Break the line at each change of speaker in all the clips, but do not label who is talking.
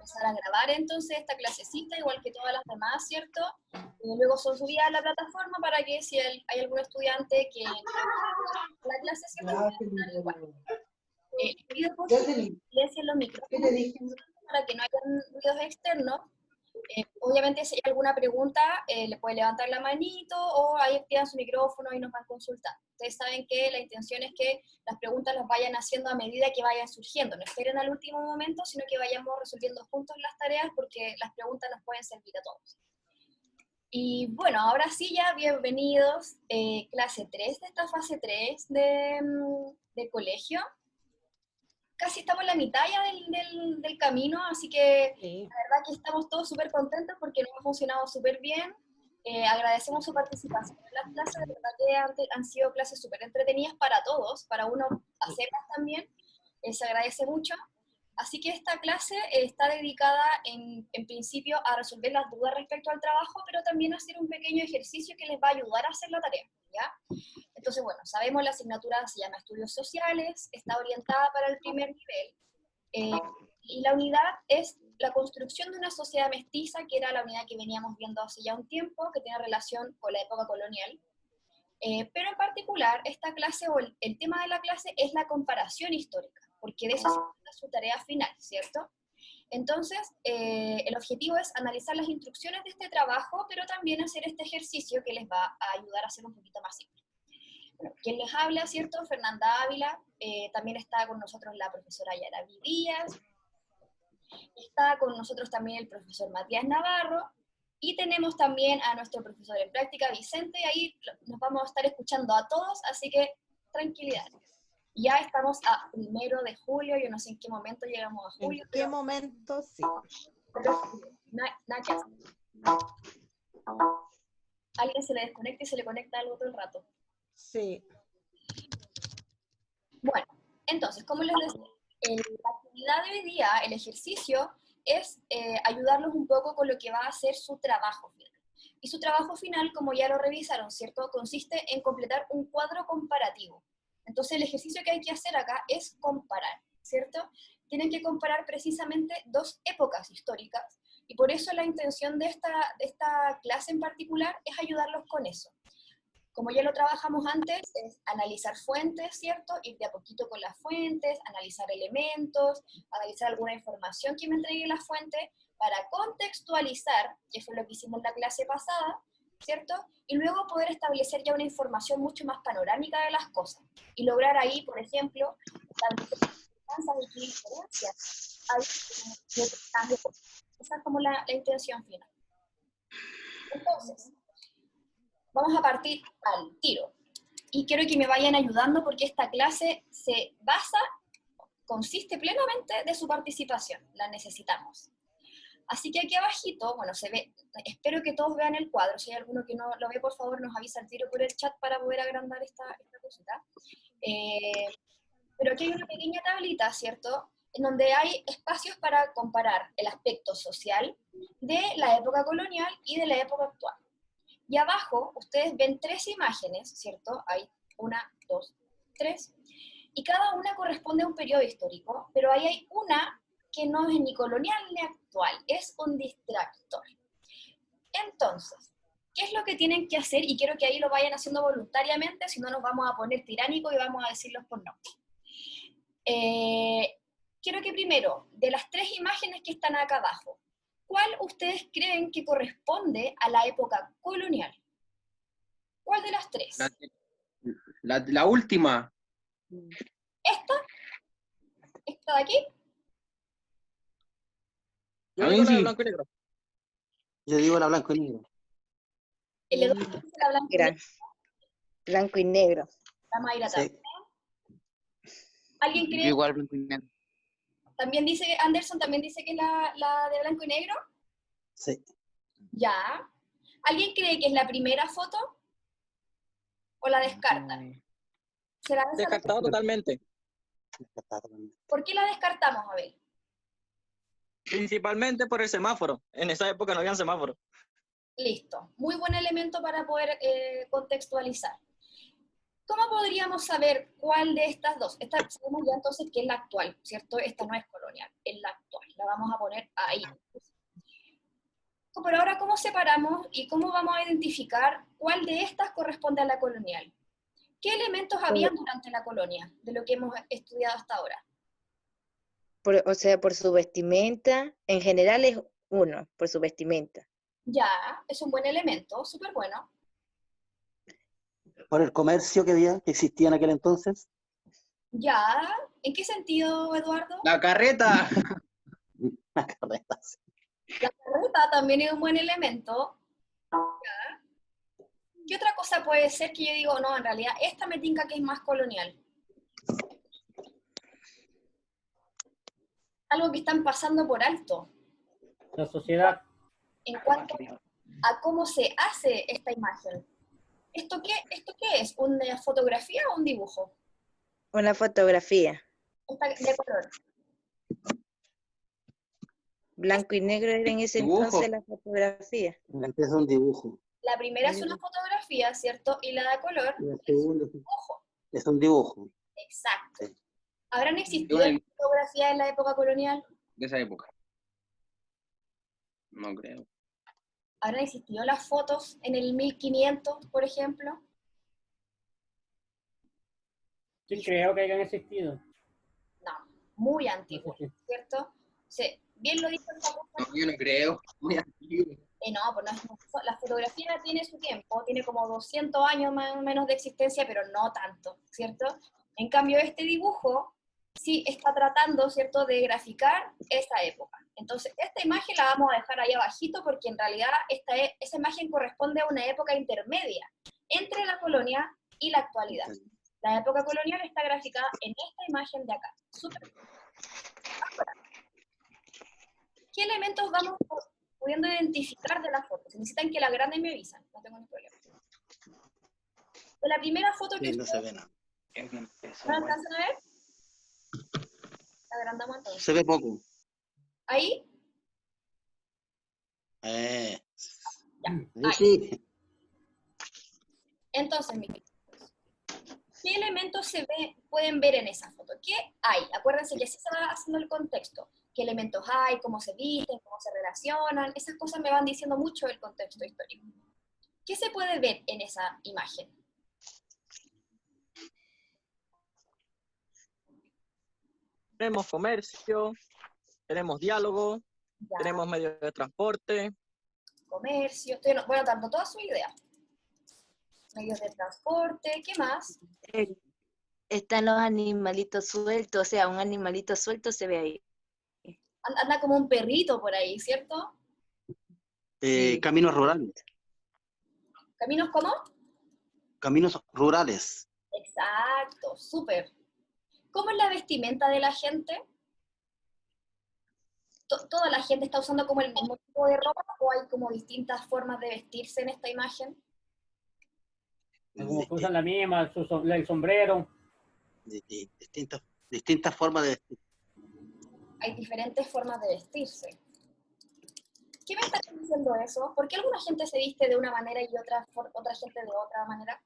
empezar a grabar entonces esta clasecita, igual que todas las demás, ¿cierto? Luego son subidas a la plataforma para que si hay algún estudiante que la clase, ¿cierto? Igual. Pido por favor que silencien los micrófonos para que no haya ruidos externos. Obviamente si hay alguna pregunta, le puede levantar la manito o ahí activan su micrófono y nos van consultando. Ustedes saben que la intención es que las preguntas las vayan haciendo a medida que vayan surgiendo. No esperen al último momento, sino que vayamos resolviendo juntos las tareas porque las preguntas nos pueden servir a todos. Y bueno, ahora sí ya, bienvenidos, clase 3 de esta fase 3 de colegio. Casi estamos en la mitad ya del camino, así que
Sí.
la verdad que estamos todos súper contentos porque nos ha funcionado súper bien. Agradecemos su participación en las clases, de verdad que han sido clases súper entretenidas para todos, para uno hacerlas también, se agradece mucho. Así que esta clase está dedicada en principio a resolver las dudas respecto al trabajo, pero también a hacer un pequeño ejercicio que les va a ayudar a hacer la tarea, ¿ya? Entonces, bueno, sabemos la asignatura se llama Estudios Sociales, está orientada para el primer nivel, y la unidad es la construcción de una sociedad mestiza, que era la unidad que veníamos viendo hace ya un tiempo, que tiene relación con la época colonial. Pero en particular, esta clase, o el tema de la clase, es la comparación histórica, porque de eso se trata su tarea final, ¿cierto? Entonces, el objetivo es analizar las instrucciones de este trabajo, pero también hacer este ejercicio que les va a ayudar a ser un poquito más simple. Bueno, quien les habla, ¿cierto? Fernanda Ávila, también está con nosotros la profesora Yaraví Díaz, está con nosotros también el profesor Matías Navarro, y tenemos también a nuestro profesor en práctica, Vicente, y ahí nos vamos a estar escuchando a todos, así que tranquilidad. Ya estamos a 1 de julio, yo no sé en qué momento llegamos a julio.
¿En qué momento? Sí.
Nada que hacer. Alguien se le desconecta y se le conecta algo todo el rato.
Sí.
Bueno, entonces, como les decía, la actividad de hoy día, el ejercicio, es ayudarlos un poco con lo que va a ser su trabajo final. Y su trabajo final, como ya lo revisaron, ¿cierto? Consiste en completar un cuadro comparativo. Entonces, el ejercicio que hay que hacer acá es comparar, ¿cierto? Tienen que comparar precisamente dos épocas históricas, y por eso la intención de esta clase en particular es ayudarlos con eso. Como ya lo trabajamos antes, es analizar fuentes, ¿cierto? Ir de a poquito con las fuentes, analizar elementos, analizar alguna información que me entregue la fuente, para contextualizar, que fue lo que hicimos en la clase pasada, ¿cierto? Y luego poder establecer ya una información mucho más panorámica de las cosas, y lograr ahí, por ejemplo, y qué diferencias hay en el cambio. Esa es como la intención final. Entonces, vamos a partir al tiro. Y quiero que me vayan ayudando porque esta clase consiste plenamente de su participación. La necesitamos. Así que aquí abajito, bueno, se ve, espero que todos vean el cuadro. Si hay alguno que no lo ve, por favor, nos avisa al tiro por el chat para poder agrandar esta cosita. Pero aquí hay una pequeña tablita, ¿cierto?, en donde hay espacios para comparar el aspecto social de la época colonial y de la época actual. Y abajo ustedes ven 3 imágenes, ¿cierto? Hay 1, 2, 3. Y cada una corresponde a un periodo histórico, pero ahí hay una que no es ni colonial ni actual, es un distractor. Entonces, ¿qué es lo que tienen que hacer? Y quiero que ahí lo vayan haciendo voluntariamente, si no nos vamos a poner tiránicos y vamos a decirlos por nombre. Quiero que primero, de las 3 imágenes que están acá abajo, ¿cuál ustedes creen que corresponde a la época colonial? ¿Cuál de las 3?
La última.
¿Esta? ¿Esta de aquí?
Yo digo
sí.
la de blanco y negro.
Yo digo la blanco y negro.
El Eduardo dice la blanco y negro.
Blanco y negro.
Vamos a ir atrás.
Sí.
¿Alguien cree?
Yo igual blanco y negro.
¿También dice, Anderson también dice que es la de blanco y negro?
Sí.
Ya. ¿Alguien cree que es la primera foto? ¿O la descartan? ¿Será esa?
Descartado totalmente.
¿Por qué la descartamos, Abel?
Principalmente por el semáforo. En esa época no había semáforo.
Listo. Muy buen elemento para poder contextualizar. ¿Cómo podríamos saber cuál de estas dos? Esta sabemos ya entonces que es la actual, ¿cierto? Esta no es colonial, es la actual. La vamos a poner ahí. Pero ahora, ¿cómo separamos y cómo vamos a identificar cuál de estas corresponde a la colonial? ¿Qué elementos habían durante la colonia de lo que hemos estudiado hasta ahora?
O sea, por su vestimenta, en general es uno, por su vestimenta.
Ya, es un buen elemento, súper bueno.
Por el comercio que había, que existía en aquel entonces.
Ya, ¿en qué sentido, Eduardo?
La carreta.
Las carretas.
La carreta también es un buen elemento. Ya. ¿Qué otra cosa puede ser que yo digo, no, en realidad esta me tinca que es más colonial? Algo que están pasando por alto
La sociedad.
en cuanto a cómo se hace esta imagen. ¿Esto qué es? ¿Una fotografía o un dibujo?
Una fotografía.
Esta de color.
Blanco y negro era en ese
Dibujo.
entonces la fotografía.
Es un dibujo.
La primera es una fotografía, ¿cierto? Y la de color
Y el
es un
segundo
dibujo.
es un dibujo.
Exacto.
Sí.
¿Habrán existido
Igual.
fotografías en la época colonial?
De esa época. No creo.
¿Habrán existido las fotos en el 1500, por ejemplo?
Sí, creo que hayan existido.
No, muy
No
antiguo,
sé si-
¿cierto? Sí, bien lo dijo el Facundo.
No, yo no creo. Muy antiguo.
No, pues la fotografía tiene su tiempo, tiene como 200 años más o menos de existencia, pero no tanto, ¿cierto? En cambio, este dibujo sí está tratando, ¿cierto?, de graficar esa época. Entonces, esta imagen la vamos a dejar ahí abajito porque en realidad esa imagen corresponde a una época intermedia entre la colonia y la actualidad. La época colonial está graficada en esta imagen de acá. Súper bien. Ahora, ¿qué elementos vamos pudiendo identificar de la foto? Si necesitan que la grande y me avisan, no tengo ningún problema. De la primera foto que
Sí, no se
ustedes
ve nada.
no alcanzan a ver, la agrandamos entonces.
Se ve poco.
Ahí,
Ahí
ahí.
sí.
Entonces, mis queridos, ¿qué elementos pueden ver en esa foto? ¿Qué hay? Acuérdense que así se va haciendo el contexto. ¿Qué elementos hay? ¿Cómo se visten? ¿Cómo se relacionan? Esas cosas me van diciendo mucho del contexto histórico. ¿Qué se puede ver en esa imagen?
Tenemos comercio, tenemos diálogo,
Ya,
tenemos medios de transporte.
comercio, bueno, tanto toda su idea. Medios de transporte, ¿qué más?
Están los animalitos sueltos, o sea, un animalito suelto se ve ahí.
Anda como un perrito por ahí, ¿cierto?
Sí.
Caminos rurales.
¿Caminos cómo?
Caminos rurales.
Exacto, súper. ¿Cómo es la vestimenta de la gente? ¿Toda la gente está usando como el mismo tipo de ropa o hay como distintas formas de vestirse en esta imagen?
Como que usan la misma, el sombrero.
Distintas formas de vestir.
Hay diferentes formas de vestirse. ¿Qué me está diciendo eso? ¿Por qué alguna gente se viste de una manera y otra gente de otra manera?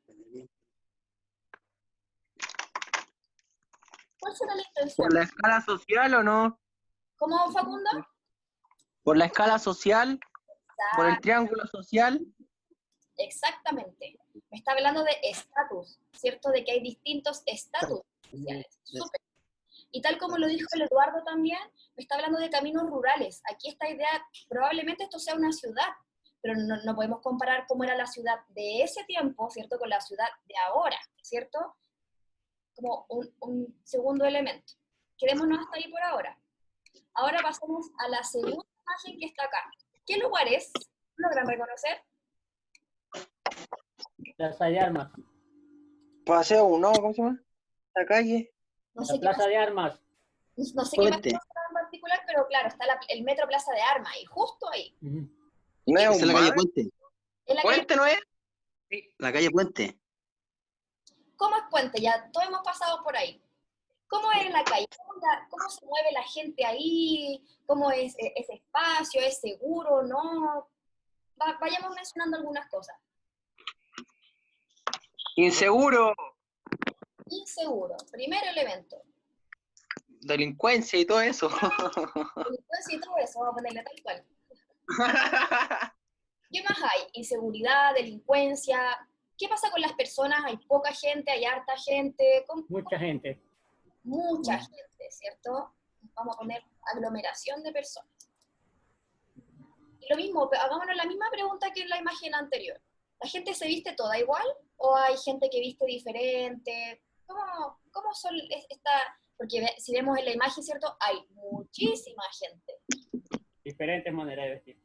¿Cuál será la intención?
¿Por la escala social o no?
¿Cómo, Facundo?
¿Por la escala social? ¿Por el triángulo social?
Exactamente. Me está hablando de estatus, ¿cierto? De que hay distintos estatus sociales. Súper. Y tal como lo dijo el Eduardo también, me está hablando de caminos rurales. Aquí esta idea, probablemente esto sea una ciudad, pero no podemos comparar cómo era la ciudad de ese tiempo, ¿cierto? Con la ciudad de ahora, ¿cierto? Como un segundo elemento. Quedémonos hasta ahí por ahora. Ahora pasamos a la segunda imagen que está acá. ¿Qué lugares logran reconocer?
Plaza de Armas.
Paseo 1, ¿cómo se llama? La calle.
No
La
sé qué
Plaza de Armas.
no sé qué
Puente.
paseo en particular, pero claro, está el Metro Plaza de Armas, y justo ahí.
Ujú.
¿No es
Esa es
un
la calle
mar?
Puente.
En la calle,
¿Puente no es?
La calle Puente.
¿cómo es Puente? Ya todos hemos pasado por ahí. ¿Cómo es en la calle? ¿Cómo se mueve la gente ahí? ¿Cómo es ese espacio? ¿Es seguro? ¿No? Vayamos mencionando algunas cosas.
Inseguro.
Inseguro, primer elemento.
delincuencia y todo eso.
Entonces, y todo eso, vamos a ponerle tal cual. ¿Qué más hay? Inseguridad, delincuencia. ¿Qué pasa con las personas? Hay poca gente, hay harta gente.
Mucha gente.
Mucha gente, ¿cierto? Vamos a poner aglomeración de personas. Y lo mismo, hagámonos la misma pregunta que en la imagen anterior. ¿La gente se viste toda igual? ¿O hay gente que viste diferente? ¿Cómo son esta...? Porque si vemos en la imagen, ¿cierto? Hay muchísima gente.
Diferentes maneras de vestir.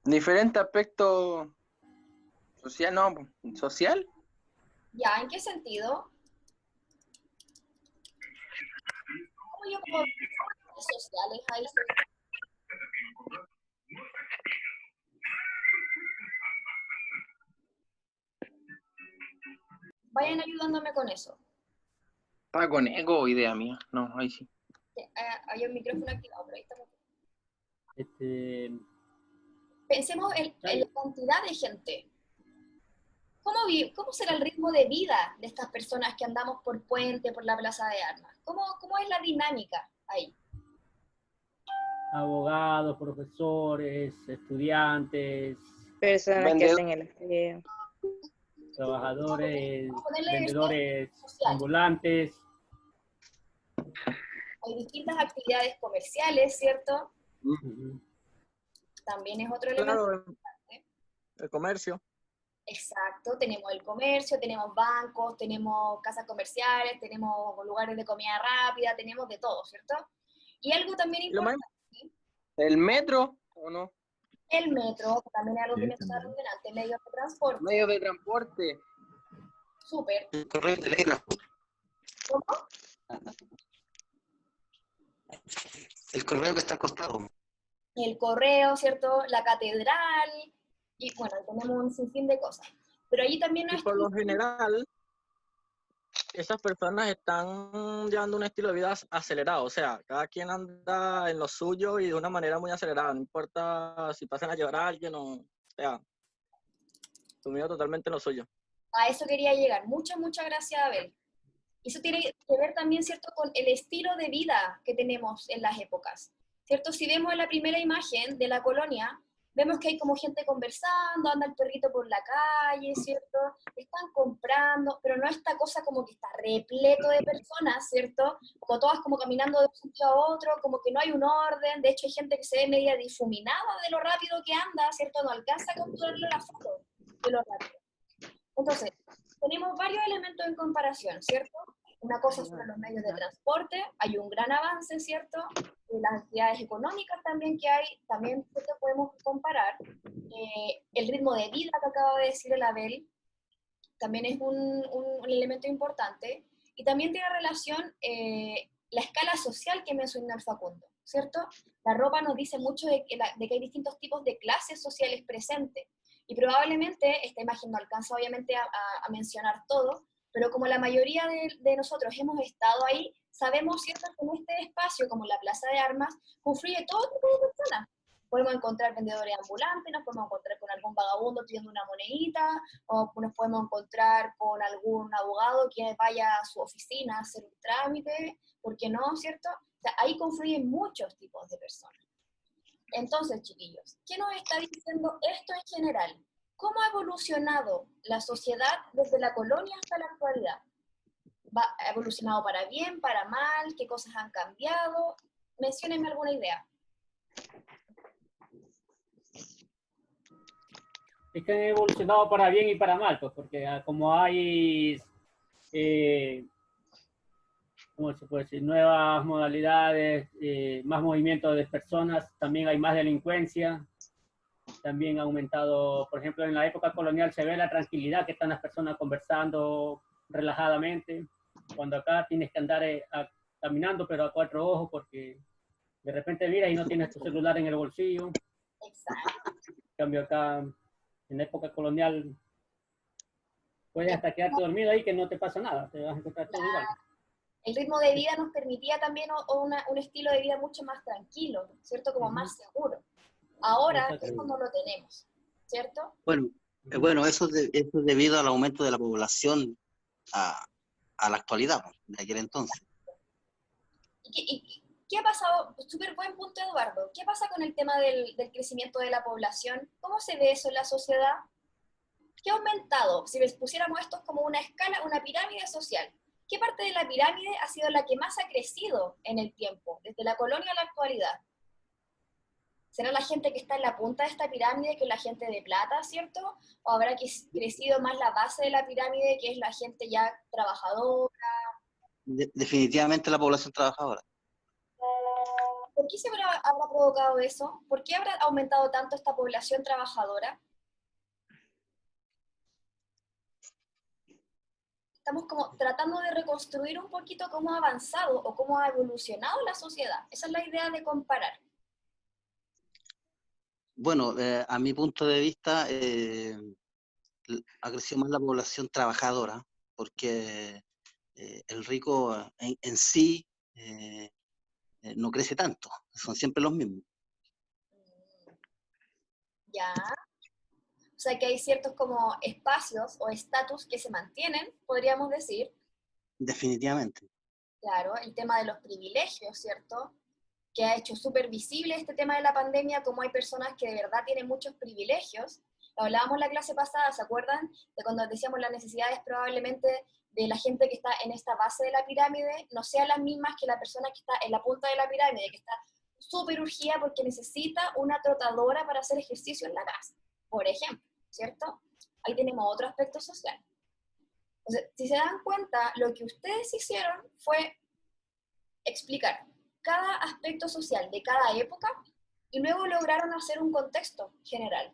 Diferente aspecto social, no, social.
¿Ya? ¿En qué sentido? ¿Cómo yo puedo ver sociales ahí? Vayan ayudándome con eso.
Ah, con ego, idea mía. No, ahí sí.
Hay un micrófono activado, pero ahí estamos.
Este,
Pensemos en la cantidad de gente. ¿Cómo será el ritmo de vida de estas personas que andamos por Puente, por la Plaza de Armas? ¿Cómo es la dinámica ahí?
abogados, profesores, estudiantes,
Personas que
Vendedor.
hacen el aseo.
trabajadores,
Vamos a ponerle
vendedores
social.
ambulantes.
Hay distintas actividades comerciales, ¿cierto?
Ujú.
También es otro elemento.
Claro, el comercio.
Exacto, tenemos el comercio, tenemos bancos, tenemos casas comerciales, tenemos lugares de comida rápida, tenemos de todo, ¿cierto? Y algo también
Lo más
importante,
¿El metro o no?
el metro, también es algo que
Sí,
mencionaron delante, medios de transporte,
Medio de transporte.
súper.
El correo de telégrafo.
¿Cómo?
El correo que está al costado.
El correo, ¿cierto? La catedral, y bueno, tenemos un sinfín de cosas. Pero allí también
Y por lo general, esas personas están llevando un estilo de vida acelerado. O sea, cada quien anda en lo suyo y de una manera muy acelerada. No importa si pasan a llevar a alguien o sea, sumido totalmente en lo suyo.
a eso quería llegar. Muchas gracias, Abel. Eso tiene que ver también, ¿cierto?, con el estilo de vida que tenemos en las épocas, ¿cierto? Si vemos en la primera imagen de la colonia, vemos que hay como gente conversando, anda el perrito por la calle, ¿cierto? Están comprando, pero no esta cosa como que está repleto de personas, ¿cierto? Como todas como caminando de un sitio a otro, como que no hay un orden, de hecho hay gente que se ve media difuminada de lo rápido que anda, ¿cierto? No alcanza a capturarle la foto de lo rápido. Entonces, tenemos varios elementos en comparación, ¿cierto? Una cosa son los medios de transporte, hay un gran avance, ¿cierto? Las actividades económicas también que hay, también ¿cierto? Podemos comparar. El ritmo de vida que acaba de decir el Abel, también es un elemento importante. Y también tiene relación la escala social que mencionó el Facundo, ¿cierto? La ropa nos dice mucho de que hay distintos tipos de clases sociales presentes. Y probablemente, esta imagen no alcanza obviamente a mencionar todo, pero como la mayoría de nosotros hemos estado ahí, sabemos, ¿cierto?, que en este espacio, como la Plaza de Armas, confluye todo tipo de personas. Podemos encontrar vendedores ambulantes, nos podemos encontrar con algún vagabundo pidiendo una monedita, o nos podemos encontrar con algún abogado que vaya a su oficina a hacer un trámite, ¿por qué no?, ¿cierto? O sea, ahí confluyen muchos tipos de personas. Entonces, chiquillos, ¿qué nos está diciendo esto en general? ¿Cómo ha evolucionado la sociedad desde la colonia hasta la actualidad? ¿Ha evolucionado para bien, para mal? ¿Qué cosas han cambiado? Menciónenme alguna idea.
Es que han evolucionado para bien y para mal, pues, porque como hay, ¿cómo se puede decir?, nuevas modalidades, más movimiento de personas, también hay más delincuencia, también ha aumentado, por ejemplo, en la época colonial se ve la tranquilidad que están las personas conversando relajadamente, cuando acá tienes que andar caminando, pero a cuatro ojos, porque de repente miras y no tienes tu celular en el bolsillo.
Exacto.
En cambio acá, en la época colonial, puedes hasta quedarte dormido ahí que no te pasa nada, te vas a encontrar todo igual.
El ritmo de vida nos permitía también un estilo de vida mucho más tranquilo, ¿cierto? Como más seguro. Ahora eso no lo tenemos, ¿cierto?
Bueno, eso es debido al aumento de la población a la actualidad, de aquel entonces.
¿Qué ha pasado? Súper buen punto, Eduardo. ¿Qué pasa con el tema del crecimiento de la población? ¿Cómo se ve eso en la sociedad? ¿Qué ha aumentado? Si les pusiéramos esto como una escala, una pirámide social, ¿qué parte de la pirámide ha sido la que más ha crecido en el tiempo, desde la colonia a la actualidad? ¿Será la gente que está en la punta de esta pirámide, que es la gente de plata, cierto? ¿O habrá crecido más la base de la pirámide, que es la gente ya trabajadora?
Definitivamente la población trabajadora.
¿Por qué se habrá provocado eso? ¿Por qué habrá aumentado tanto esta población trabajadora? Estamos como tratando de reconstruir un poquito cómo ha avanzado o cómo ha evolucionado la sociedad. Esa es la idea de comparar.
Bueno, a mi punto de vista, ha crecido más la población trabajadora, porque el rico en sí no crece tanto, son siempre los mismos.
Ya. O sea que hay ciertos como espacios o estatus que se mantienen, podríamos decir.
Definitivamente.
Claro, el tema de los privilegios, ¿cierto? Que ha hecho súper visible este tema de la pandemia, como hay personas que de verdad tienen muchos privilegios. Lo hablábamos en la clase pasada, ¿se acuerdan? De cuando decíamos las necesidades probablemente de la gente que está en esta base de la pirámide no sean las mismas que la persona que está en la punta de la pirámide, que está súper urgida porque necesita una trotadora para hacer ejercicio en la casa, por ejemplo, ¿cierto? Ahí tenemos otro aspecto social. O sea, si se dan cuenta, lo que ustedes hicieron fue explicar cada aspecto social de cada época y luego lograron hacer un contexto general.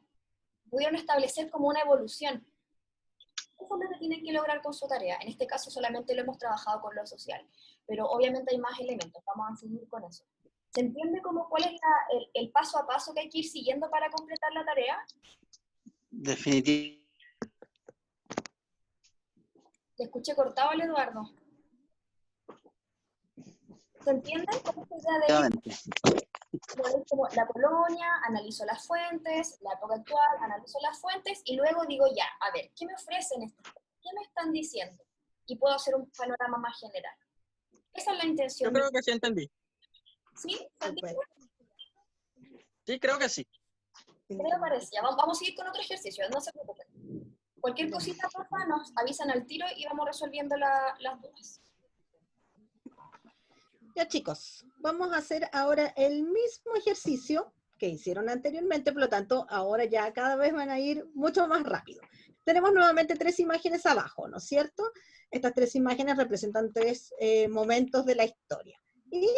Pudieron establecer como una evolución. Eso es lo que tienen que lograr con su tarea. En este caso solamente lo hemos trabajado con lo social, pero obviamente hay más elementos. Vamos a seguir con eso. ¿Se entiende como cuál es el paso a paso que hay que ir siguiendo para completar la tarea?
Definitivamente.
¿Te escuché cortado, Eduardo? ¿Se entiende? ¿Cómo es la idea de como la colonia, analizo las fuentes, la época actual, analizo las fuentes y luego digo ya, a ver, ¿qué me ofrecen estos? ¿Qué me están diciendo? Y puedo hacer un panorama más general. Esa es la intención.
Yo creo que sí entendí.
¿Sí? ¿Se entiende?
Sí, creo que sí.
¿Qué me parecía? Vamos a seguir con otro ejercicio, no se preocupen. Cualquier cosita pasa, nos avisan al tiro y vamos resolviendo las dudas.
Ya chicos, vamos a hacer ahora el mismo ejercicio que hicieron anteriormente, por lo tanto, ahora ya cada vez van a ir mucho más rápido. Tenemos nuevamente 3 imágenes abajo, ¿no es cierto? Estas 3 imágenes representan 3 momentos de la historia. Y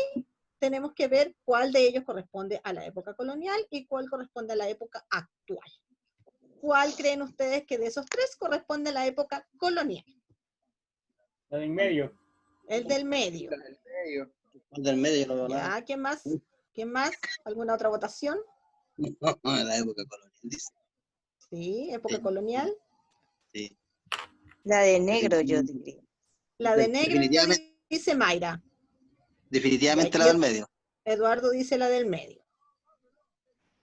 tenemos que ver cuál de ellos corresponde a la época colonial y cuál corresponde a la época actual. ¿Cuál creen ustedes que de esos 3 corresponde a la época colonial?
La de en medio.
El del medio.
El del medio, no veo nada.
Ya, ¿quién más? ¿Quién más? ¿Alguna otra votación?
En la época colonial, dice.
Sí, época colonial.
Sí.
La de negro, yo diría.
La de negro
Definitivamente,
dice Mayra.
definitivamente
Y
la del medio.
Eduardo dice la del medio.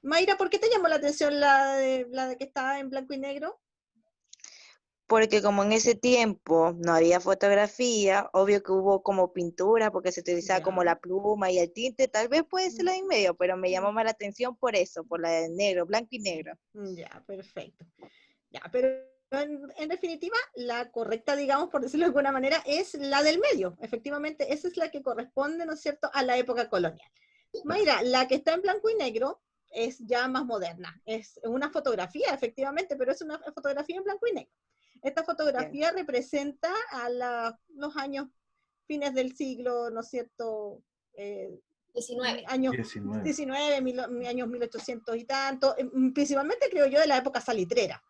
Mayra, ¿por qué te llamó la atención la de que estaba en blanco y negro?
Porque como en ese tiempo no había fotografía, obvio que hubo como pintura, porque se utilizaba como la pluma y el tinte, tal vez puede ser la de en medio, pero me llamó más la atención por eso, por la de negro, blanco y negro.
Ya, perfecto. Ya, pero en definitiva, la correcta, digamos, por decirlo de alguna manera, es la del medio. Efectivamente, esa es la que corresponde, ¿no es cierto?, a la época colonial. Mayra, la que está en blanco y negro es ya más moderna. Es una fotografía, efectivamente, pero es una fotografía en blanco y negro. Esta fotografía representa a los años, fines del siglo, ¿no es cierto?,
19.
Años 19, años 1800 y tanto, principalmente creo yo de la época salitrera,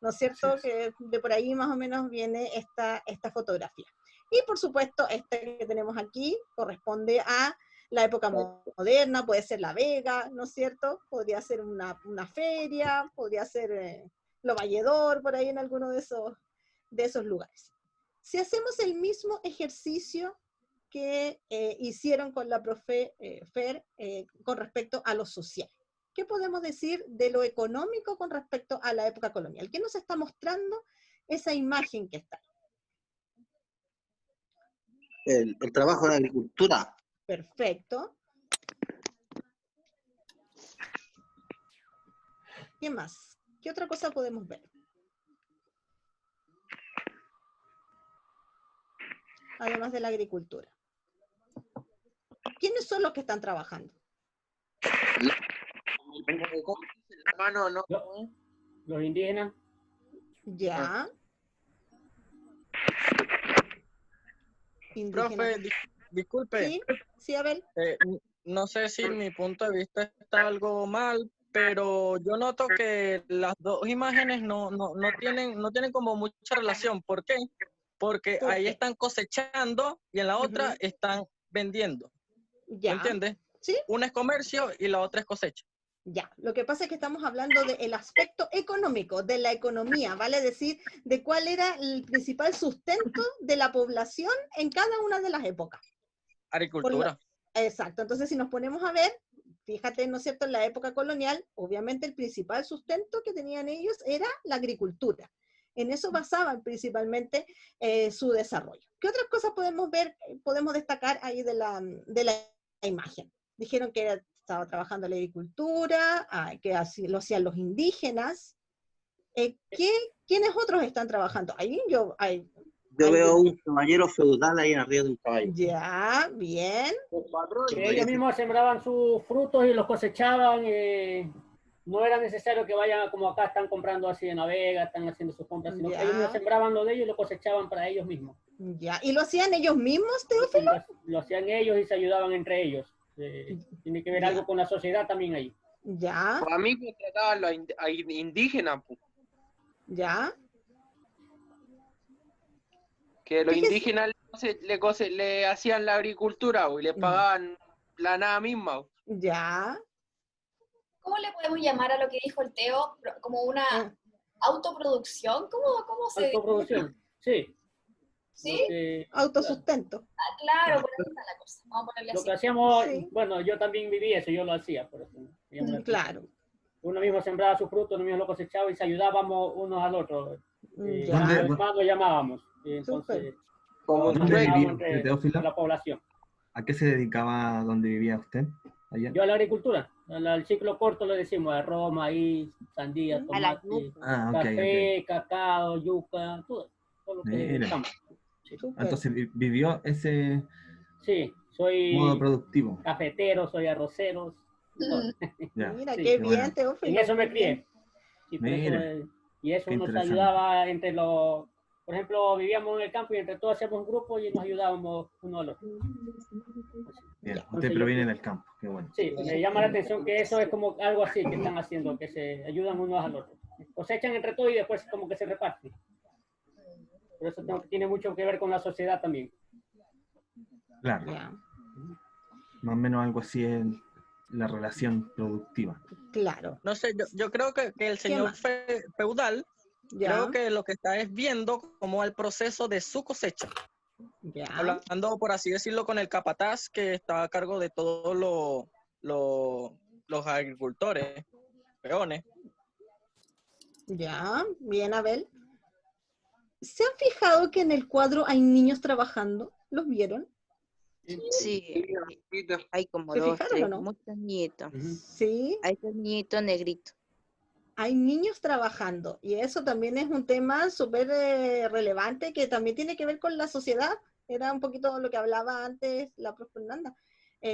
¿no es cierto? Que de por ahí más o menos viene esta fotografía. Y por supuesto, esta que tenemos aquí corresponde a la época moderna, puede ser La Vega, ¿no es cierto? Podría ser una feria, podría ser Lo Valledor, por ahí en alguno de esos lugares. Si hacemos el mismo ejercicio que hicieron con la profe Fer con respecto a lo social. ¿Qué podemos decir de lo económico con respecto a la época colonial? ¿Qué nos está mostrando esa imagen que está ahí?
El trabajo de la agricultura.
Perfecto. ¿Qué más? ¿Qué otra cosa podemos ver? Además de la agricultura. ¿Quiénes son los que están trabajando?
Los indígenas.
Ya. Indígenas.
Profe, disculpe,
Sí, sí, Abel.
no sé si mi punto de vista está algo mal, pero yo noto que las dos imágenes no tienen como mucha relación. ¿Por qué? Porque
¿Por
ahí
qué?
están cosechando y en la otra
Ujú.
están vendiendo. ¿Me
Ya.
entiendes?
¿Sí?
Una es comercio y la otra es cosecha.
Ya, lo que pasa es que estamos hablando del aspecto económico, de la economía, vale decir, de cuál era el principal sustento de la población en cada una de las épocas.
Agricultura.
Exacto, entonces si nos ponemos a ver, fíjate, ¿no es cierto?, en la época colonial, obviamente el principal sustento que tenían ellos era la agricultura. En eso basaban principalmente su desarrollo. ¿Qué otras cosas podemos ver, podemos destacar ahí de la imagen? Dijeron que estaba trabajando la agricultura, que así lo hacían los indígenas. ¿Quiénes otros están trabajando? Ahí
Yo veo un caballero feudal ahí arriba de un caballo.
Ya, bien.
Ellos mismos sembraban sus frutos y los cosechaban. No era necesario que vayan como acá están comprando así de Navega, están haciendo sus compras, sino que ellos mismos sembraban lo de ellos y lo cosechaban para ellos mismos.
Ya, ¿y lo hacían ellos mismos, Teófilo?
Lo hacían ellos y se ayudaban entre ellos. Tiene que ver algo con la sociedad también ahí.
Ya.
Pues a mí me trataban a indígenas, pues.
Ya.
Que los indígenas le hacían la agricultura, y les pagaban la nada misma.
Ya.
¿Cómo le podemos llamar a lo que dijo el Teo? ¿Como una autoproducción? ¿Cómo se dice?
Autoproducción, sí.
¿Sí?
Autosustento.
Ah, claro, por ahí está la cosa. Vamos a ponerle
Lo
así.
que hacíamos, bueno, yo también viví eso, yo lo hacía, por eso.
Claro.
Uno mismo sembraba su fruto, uno mismo lo cosechaba y se ayudábamos unos al otro.
Ya.
Lo llamábamos. Entonces,
¿Dónde vivía usted, Teófilo?
la población.
¿A qué se dedicaba donde vivía usted? Allá.
Yo a la agricultura, al ciclo corto le decimos arroz, maíz, sandía, tomate, café, cacao, yuca, todo lo que dedicamos. Sí.
Entonces vivió ese
soy
modo productivo.
Cafetero, soy arrocero.
Mira, qué bien, Teófilo.
En eso me crié. Y eso nos ayudaba entre los... Por ejemplo, vivíamos en el campo y entre todos hacíamos un grupo y nos ayudábamos uno al otro.
Bien, usted proviene del campo, qué bueno.
Sí, me llama la atención que eso es como algo así que están haciendo, que se ayudan unos al otro. Cosechan entre todos y después como que se reparten. Por eso tiene mucho que ver con la sociedad también.
Claro. Más o menos algo así es la relación productiva.
Claro.
No sé, yo creo que el señor feudal, creo que lo que está es viendo como el proceso de su cosecha. Hablando, por así decirlo, con el capataz que está a cargo de todos los agricultores, peones.
Ya, bien, Abel. ¿Se han fijado que en el cuadro hay niños trabajando? ¿Los vieron?
Sí, hay como
¿Se
dos,
fijaron
tres,
o no?
muchos niñitos.
Sí.
Hay dos niñitos negritos.
Hay niños trabajando y eso también es un tema súper relevante que también tiene que ver con la sociedad. Era un poquito lo que hablaba antes la profe Fernanda.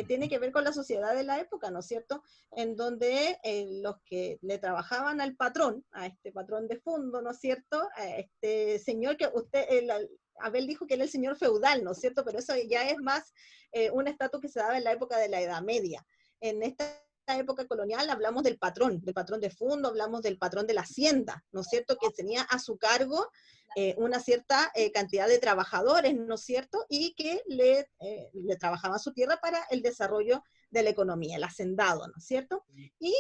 Tiene que ver con la sociedad de la época, ¿no es cierto? En donde los que le trabajaban al patrón, a este patrón de fondo, ¿no es cierto? A este señor que Abel dijo que era el señor feudal, ¿no es cierto? Pero eso ya es más un estatus que se daba en la época de la Edad Media. En esta época colonial hablamos del patrón de fondo, hablamos del patrón de la hacienda, ¿no es cierto? Que tenía a su cargo una cierta cantidad de trabajadores, ¿no es cierto? Y que le trabajaban su tierra para el desarrollo de la economía, el hacendado, ¿no es cierto? Y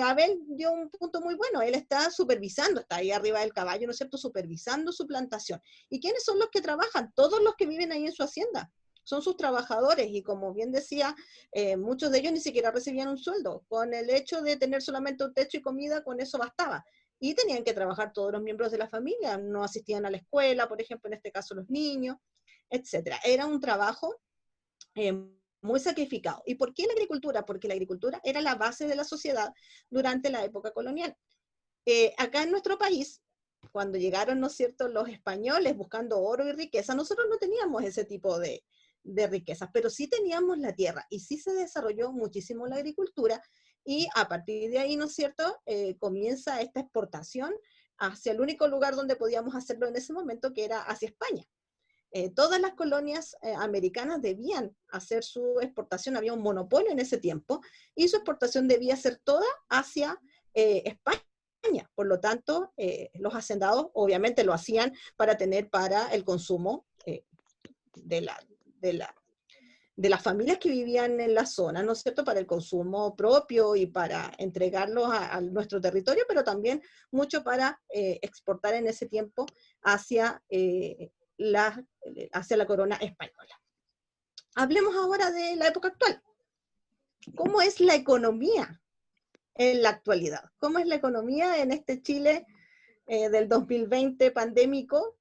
Abel dio un punto muy bueno, él está supervisando, está ahí arriba del caballo, ¿no es cierto? Supervisando su plantación. ¿Y quiénes son los que trabajan? Todos los que viven ahí en su hacienda. Son sus trabajadores y como bien decía, muchos de ellos ni siquiera recibían un sueldo. Con el hecho de tener solamente un techo y comida, con eso bastaba. Y tenían que trabajar todos los miembros de la familia, no asistían a la escuela, por ejemplo, en este caso los niños, etc. Era un trabajo muy sacrificados. ¿Y por qué la agricultura? Porque la agricultura era la base de la sociedad durante la época colonial. Acá en nuestro país, cuando llegaron, ¿no es cierto?, los españoles buscando oro y riqueza, nosotros no teníamos ese tipo de riquezas, pero sí teníamos la tierra y sí se desarrolló muchísimo la agricultura y a partir de ahí, ¿no es cierto?, comienza esta exportación hacia el único lugar donde podíamos hacerlo en ese momento, que era hacia España. Todas las colonias americanas debían hacer su exportación, había un monopolio en ese tiempo, y su exportación debía ser toda hacia España. Por lo tanto, los hacendados obviamente lo hacían para tener para el consumo de las familias que vivían en la zona, ¿no es cierto?, para el consumo propio y para entregarlos a nuestro territorio, pero también mucho para exportar en ese tiempo hacia la corona española. Hablemos ahora de la época actual. ¿Cómo es la economía en la actualidad? ¿Cómo es la economía en este Chile del 2020 pandémico?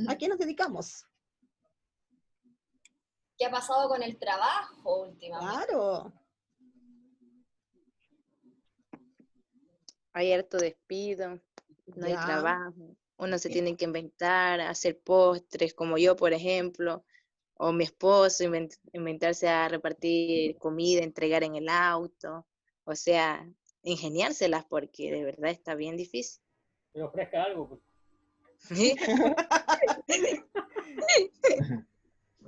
¿A qué nos dedicamos?
¿Qué ha pasado con el trabajo últimamente?
Claro.
Hay harto despido, no hay
Ya.
trabajo, uno se tiene que inventar, hacer postres, como yo, por ejemplo, o mi esposo, inventarse a repartir comida, entregar en el auto, o sea, ingeniárselas porque de verdad está bien difícil.
Que ofrezca algo, pues.
Sí,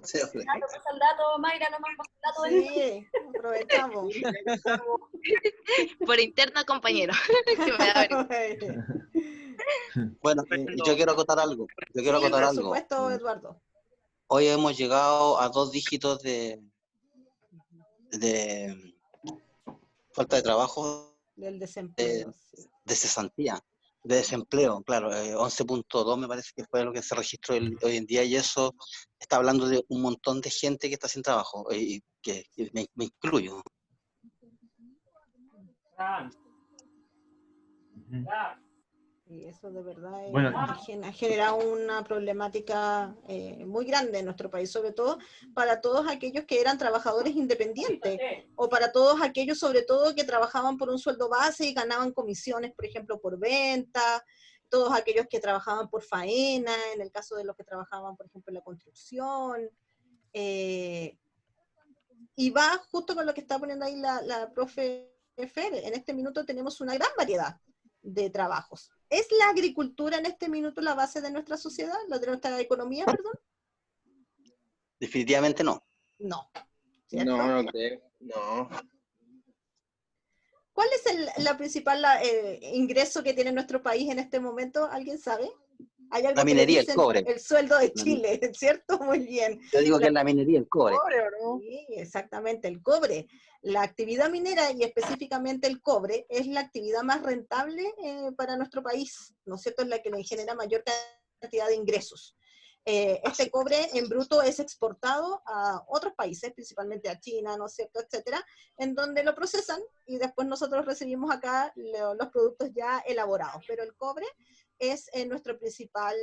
Pasa el dato, Mayra, no me pasa el dato.
Sí, aprovechamos.
Por interno, compañero. Que me da vergüenza.
Bueno, yo quiero acotar algo. Yo quiero acotar
por
algo.
supuesto, Eduardo.
Hoy hemos llegado a 2 dígitos de falta de trabajo,
Del desempleo. Sí.
de cesantía, de desempleo, claro, 11.2 me parece que fue lo que se registró hoy en día, y eso está hablando de un montón de gente que está sin trabajo, y que me incluyo.
Y eso de verdad
Bueno,
ha generado una problemática muy grande en nuestro país, sobre todo para todos aquellos que eran trabajadores independientes, o para todos aquellos, sobre todo, que trabajaban por un sueldo base y ganaban comisiones, por ejemplo, por venta, todos aquellos que trabajaban por faena, en el caso de los que trabajaban, por ejemplo, en la construcción. Y va justo con lo que está poniendo ahí la profe Fer. En este minuto tenemos una gran variedad de trabajos. ¿Es la agricultura en este minuto la base de nuestra sociedad, la de nuestra economía, perdón?
Definitivamente no.
No. ¿Cierto?
No creo. No.
¿Cuál es la principal ingreso que tiene nuestro país en este momento? ¿Alguien sabe? Hay algo
La
que le
minería, el
dicen
cobre.
el sueldo de Chile, ¿cierto? Muy bien.
Yo digo que es la minería, el cobre.
Sí, exactamente, el cobre. La actividad minera y específicamente el cobre es la actividad más rentable para nuestro país, ¿no es cierto? Es la que le genera mayor cantidad de ingresos. Este cobre en bruto es exportado a otros países, principalmente a China, ¿no es cierto?, etcétera, en donde lo procesan y después nosotros recibimos acá los productos ya elaborados. Pero el cobre es nuestra principal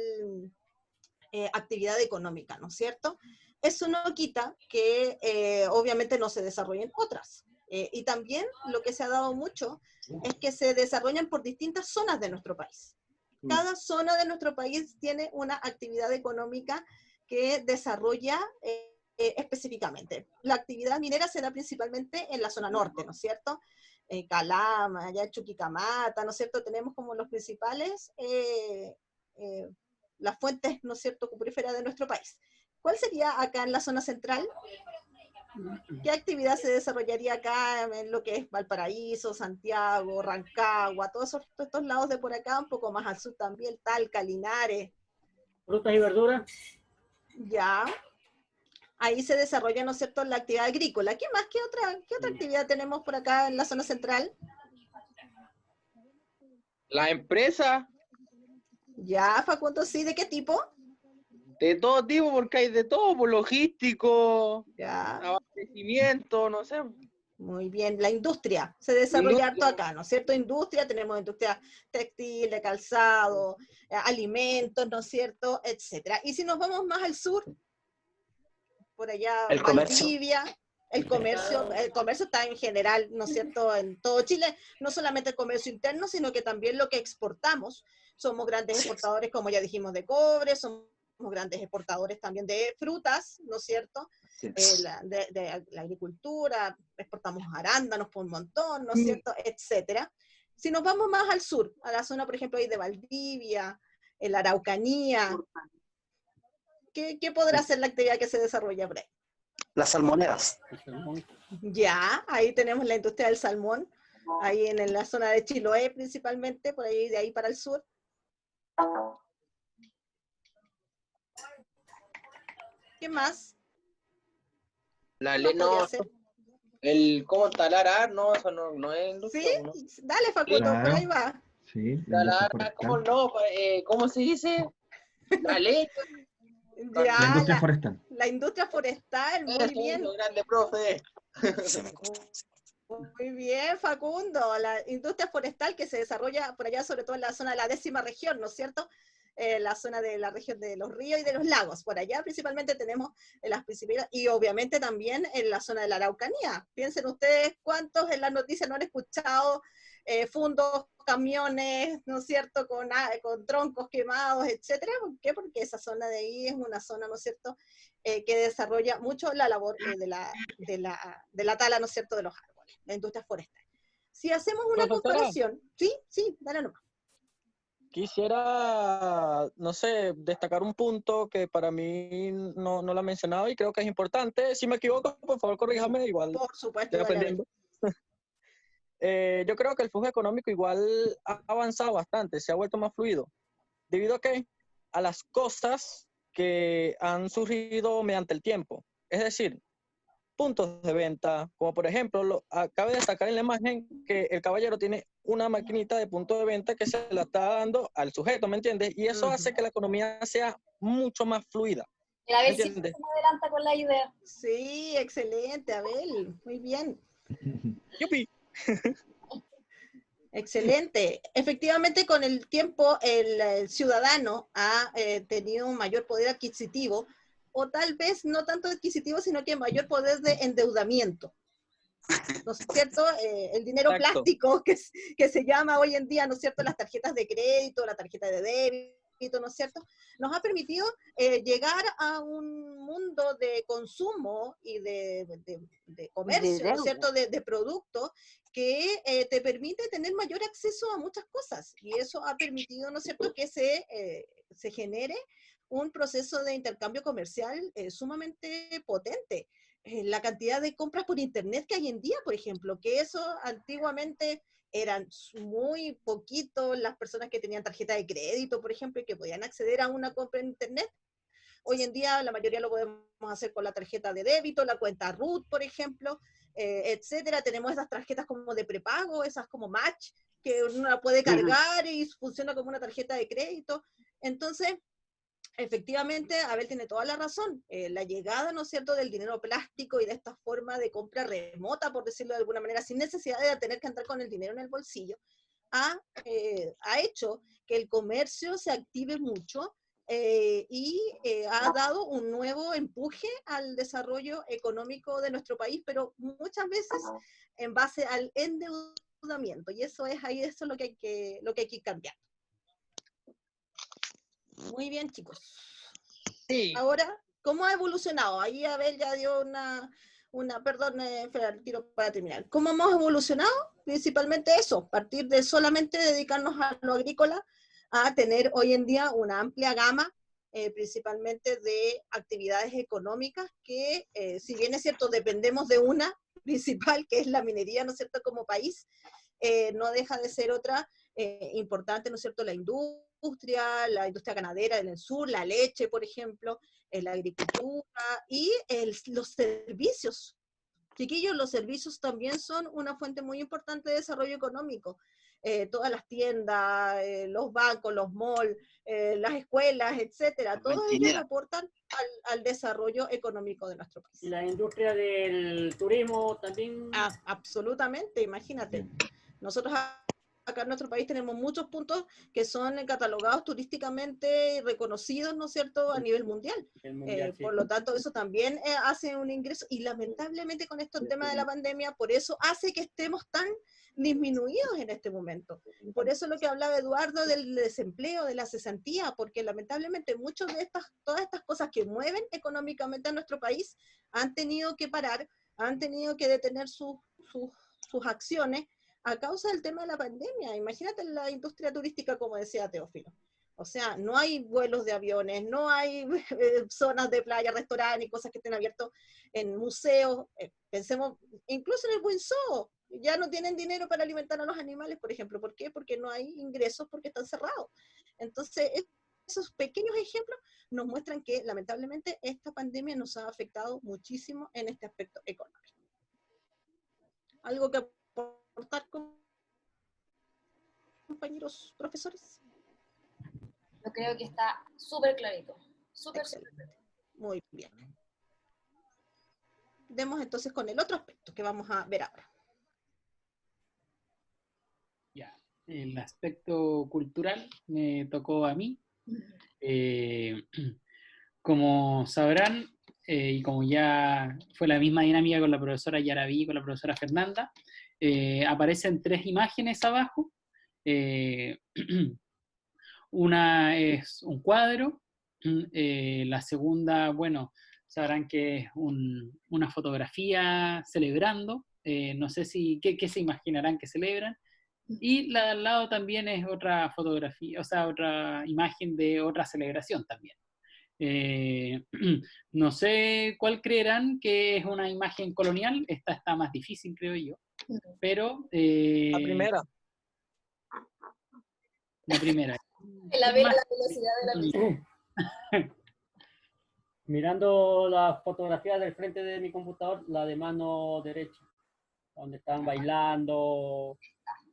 actividad económica, ¿no es cierto? Eso no quita que obviamente no se desarrollen otras. Y también lo que se ha dado mucho es que se desarrollan por distintas zonas de nuestro país. Cada zona de nuestro país tiene una actividad económica que desarrolla específicamente. La actividad minera se da principalmente en la zona norte, ¿no es cierto? Calama, allá Chuquicamata, ¿no es cierto? Tenemos como los principales las fuentes, ¿no es cierto?, cupríferas de nuestro país. ¿Cuál sería acá en la zona central? ¿Qué actividad se desarrollaría acá en lo que es Valparaíso, Santiago, Rancagua, todos estos lados de por acá, un poco más al sur también, Talca, Linares?
Frutas y verduras.
Ya. Ahí se desarrolla, ¿no es cierto?, la actividad agrícola. ¿Qué más? ¿Qué otra actividad tenemos por acá en la zona central?
La empresa.
Ya, Facundo, sí, ¿de qué tipo?
De todo tipo, porque hay de todo, por logístico,
ya,
abastecimiento, no sé.
Muy bien, la industria se desarrolla harto acá, ¿no es cierto? Industria, tenemos industria textil, de calzado, alimentos, ¿no es cierto?, etcétera. Y si nos vamos más al sur, por allá,
El comercio.
Valdivia, El comercio está en general, ¿no es cierto?, en todo Chile, no solamente el comercio interno, sino que también lo que exportamos. Somos grandes exportadores, como ya dijimos, de cobre, somos grandes exportadores también de frutas, ¿no es cierto?, de la agricultura, exportamos arándanos por un montón, ¿no es cierto?, etcétera. Si nos vamos más al sur, a la zona, por ejemplo, ahí de Valdivia, en la Araucanía, ¿qué podrá ser la actividad que se desarrolla por ahí?
Las salmoneras.
Ya, ahí tenemos la industria del salmón, ahí en la zona de Chiloé principalmente, por ahí de ahí para el sur. ¿Qué más?
La ley no, ¿cómo talar? No, eso no es industria.
¿Sí?
¿No?
Dale, Facundo,
Claro.
por ahí va.
Sí,
Talar, ¿cómo no? ¿Cómo se dice? La ley.
Ya,
la industria forestal.
La industria forestal, muy bien.
Eso, grande, profe.
Muy bien, Facundo. La industria forestal que se desarrolla por allá, sobre todo en la zona de la 10ª región, ¿no es cierto? La zona de la región de los ríos y de los lagos. Por allá principalmente tenemos las principales, y obviamente también en la zona de la Araucanía. Piensen ustedes cuántos en las noticias no han escuchado fundos, camiones, ¿no es cierto?, con troncos quemados, etcétera. ¿Por qué? Porque esa zona de ahí es una zona, ¿no es cierto?, que desarrolla mucho la labor de la tala, ¿no es cierto?, de los árboles, la industria forestal. Si hacemos una comparación, sí, dale nomás.
Quisiera, no sé, destacar un punto que para mí no lo he mencionado y creo que es importante. Si me equivoco, por favor, corríjame, igual.
Por supuesto,
estoy aprendiendo. Yo creo que el flujo económico igual ha avanzado bastante, se ha vuelto más fluido. ¿Debido a qué? A las cosas que han surgido mediante el tiempo. Es decir, puntos de venta, como por ejemplo, cabe destacar en la imagen que el caballero tiene una maquinita de punto de venta que se la está dando al sujeto, ¿me entiendes? Y eso hace que la economía sea mucho más fluida.
A ver si se me adelanta con la idea.
Sí, excelente, Abel, muy bien.
¡Yupi!
Excelente. Efectivamente, con el tiempo el ciudadano ha tenido un mayor poder adquisitivo, o tal vez no tanto adquisitivo, sino que mayor poder de endeudamiento. ¿No es cierto? El dinero plástico que se llama hoy en día, ¿no es cierto?, las tarjetas de crédito, la tarjeta de débito, ¿no es cierto?, nos ha permitido llegar a un mundo de consumo y de comercio, ¿no es cierto?, de productos que te permite tener mayor acceso a muchas cosas. Y eso ha permitido, ¿no es cierto?, que se genere un proceso de intercambio comercial sumamente potente. La cantidad de compras por internet que hay en día, por ejemplo, que eso antiguamente eran muy poquitos las personas que tenían tarjeta de crédito, por ejemplo, y que podían acceder a una compra en internet. Hoy en día la mayoría lo podemos hacer con la tarjeta de débito, la cuenta RUT, por ejemplo, etcétera. Tenemos esas tarjetas como de prepago, esas como Match, que uno la puede cargar y funciona como una tarjeta de crédito. Entonces, efectivamente, Abel tiene toda la razón. La llegada, ¿no es cierto?, del dinero plástico y de esta forma de compra remota, por decirlo de alguna manera, sin necesidad de tener que andar con el dinero en el bolsillo, ha hecho que el comercio se active mucho y ha dado un nuevo empuje al desarrollo económico de nuestro país, pero muchas veces en base al endeudamiento. Y eso es lo que hay que ir cambiando. Muy bien, chicos.
Sí.
Ahora, ¿cómo ha evolucionado? Ahí Abel ya dio perdón, tiro para terminar. ¿Cómo hemos evolucionado? Principalmente eso, partir de solamente dedicarnos a lo agrícola, a tener hoy en día una amplia gama, principalmente de actividades económicas que, si bien es cierto, dependemos de una principal, que es la minería, ¿no es cierto?, como país, no deja de ser otra importante, ¿no es cierto?, la industria ganadera en el sur, la leche, por ejemplo, la agricultura y los servicios. Chiquillos, los servicios también son una fuente muy importante de desarrollo económico. Todas las tiendas, los bancos, los malls, las escuelas, etcétera, todos ellos aportan al desarrollo económico de nuestro país.
Y la industria del turismo también.
Absolutamente, imagínate. Nosotros acá en nuestro país tenemos muchos puntos que son catalogados turísticamente reconocidos, ¿no es cierto?, a nivel mundial.
Sí.
Por lo tanto, eso también hace un ingreso, y lamentablemente con esto el tema de la pandemia, por eso hace que estemos tan disminuidos en este momento. Por eso lo que hablaba Eduardo del desempleo, de la cesantía, porque lamentablemente todas estas cosas que mueven económicamente a nuestro país han tenido que parar, han tenido que detener sus acciones a causa del tema de la pandemia. Imagínate la industria turística, como decía Teófilo. O sea, no hay vuelos de aviones, no hay zonas de playa, restaurantes y cosas que estén abiertos en museos. Pensemos, incluso en el Buen Zoo, ya no tienen dinero para alimentar a los animales, por ejemplo. ¿Por qué? Porque no hay ingresos, porque están cerrados. Entonces, esos pequeños ejemplos nos muestran que, lamentablemente, esta pandemia nos ha afectado muchísimo en este aspecto económico. ¿Algo que aportar, compañeros profesores?
Yo creo que está súper clarito. Súper clarito.
Muy bien. Demos entonces con el otro aspecto que vamos a ver ahora.
Ya, el aspecto cultural me tocó a mí. Como sabrán, y como ya fue la misma dinámica con la profesora Yaraví y con la profesora Fernanda, aparecen 3 imágenes abajo. Una es un cuadro, la segunda, bueno, sabrán que es una fotografía celebrando, no sé qué se imaginarán que celebran, y la de al lado también es otra fotografía, o sea, otra imagen de otra celebración también. No sé cuál creerán que es una imagen colonial, esta está más difícil, creo yo, pero...
La primera.
La primera.
La velocidad de la luz.
Mirando las fotografías del frente de mi computador, la de mano derecha, donde están bailando,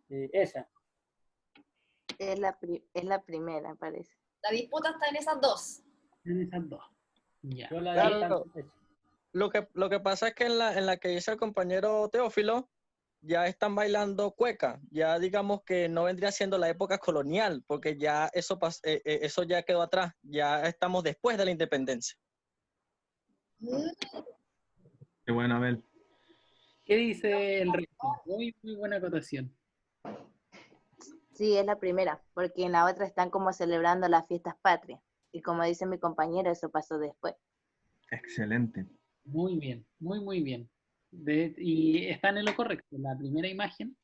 esa.
Es la primera, parece.
La disputa está en esas dos.
En esas dos. Ya.
Yo la
Claro, lo que pasa es que en la que dice el compañero Teófilo, ya están bailando cueca, ya digamos que no vendría siendo la época colonial, porque ya eso ya quedó atrás, ya estamos después de la independencia.
Qué bueno, Abel.
¿Qué dice el resto? Muy buena acotación.
Sí, es la primera, porque en la otra están como celebrando las fiestas patrias. Y como dice mi compañero, eso pasó después.
Excelente.
Muy bien, muy bien. Y están en lo correcto. La primera imagen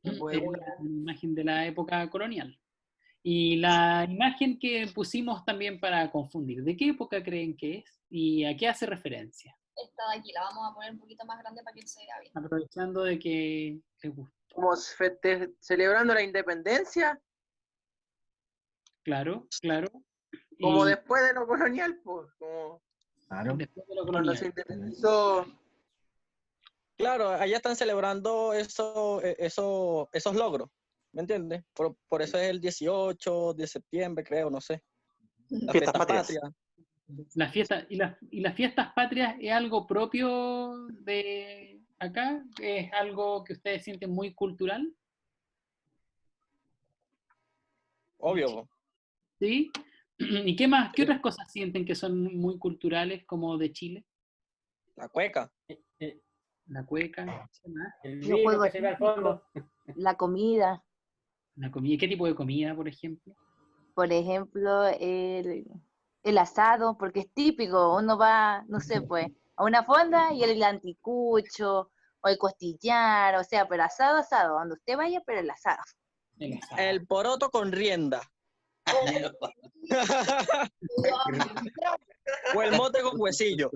es la imagen de la época colonial. Y la imagen que pusimos también para confundir, ¿de qué época creen que es? ¿Y a qué hace referencia?
Esta de aquí, la vamos a poner un poquito más grande para que se vea bien.
Aprovechando de que les gustó.
Como celebrando la independencia.
Claro.
Como después de lo colonial, pues. Como
claro.
Después de lo
cuando
colonial.
se independizó.
Claro, allá están celebrando esos logros, ¿me entiendes? Por eso es el 18 de septiembre, creo, no sé. Las
Fiestas
fiestas
patrias.
La fiesta, y las fiestas patrias es algo propio de acá, es algo que ustedes sienten muy cultural.
Obvio.
¿Sí? ¿Y qué más? ¿Qué otras cosas sienten que son muy culturales como de Chile?
La cueca.
La cueca, ¿qué más?
El
Los
vino
juegos
que se ve al fondo.
La comida,
La comida, ¿qué tipo de comida, por ejemplo?
por ejemplo, el asado, porque es típico, uno va, no sé, pues, a una fonda y el anticucho, o el costillar, o sea, pero asado, donde usted vaya, pero el asado.
El poroto con rienda. O el mote con huesillo.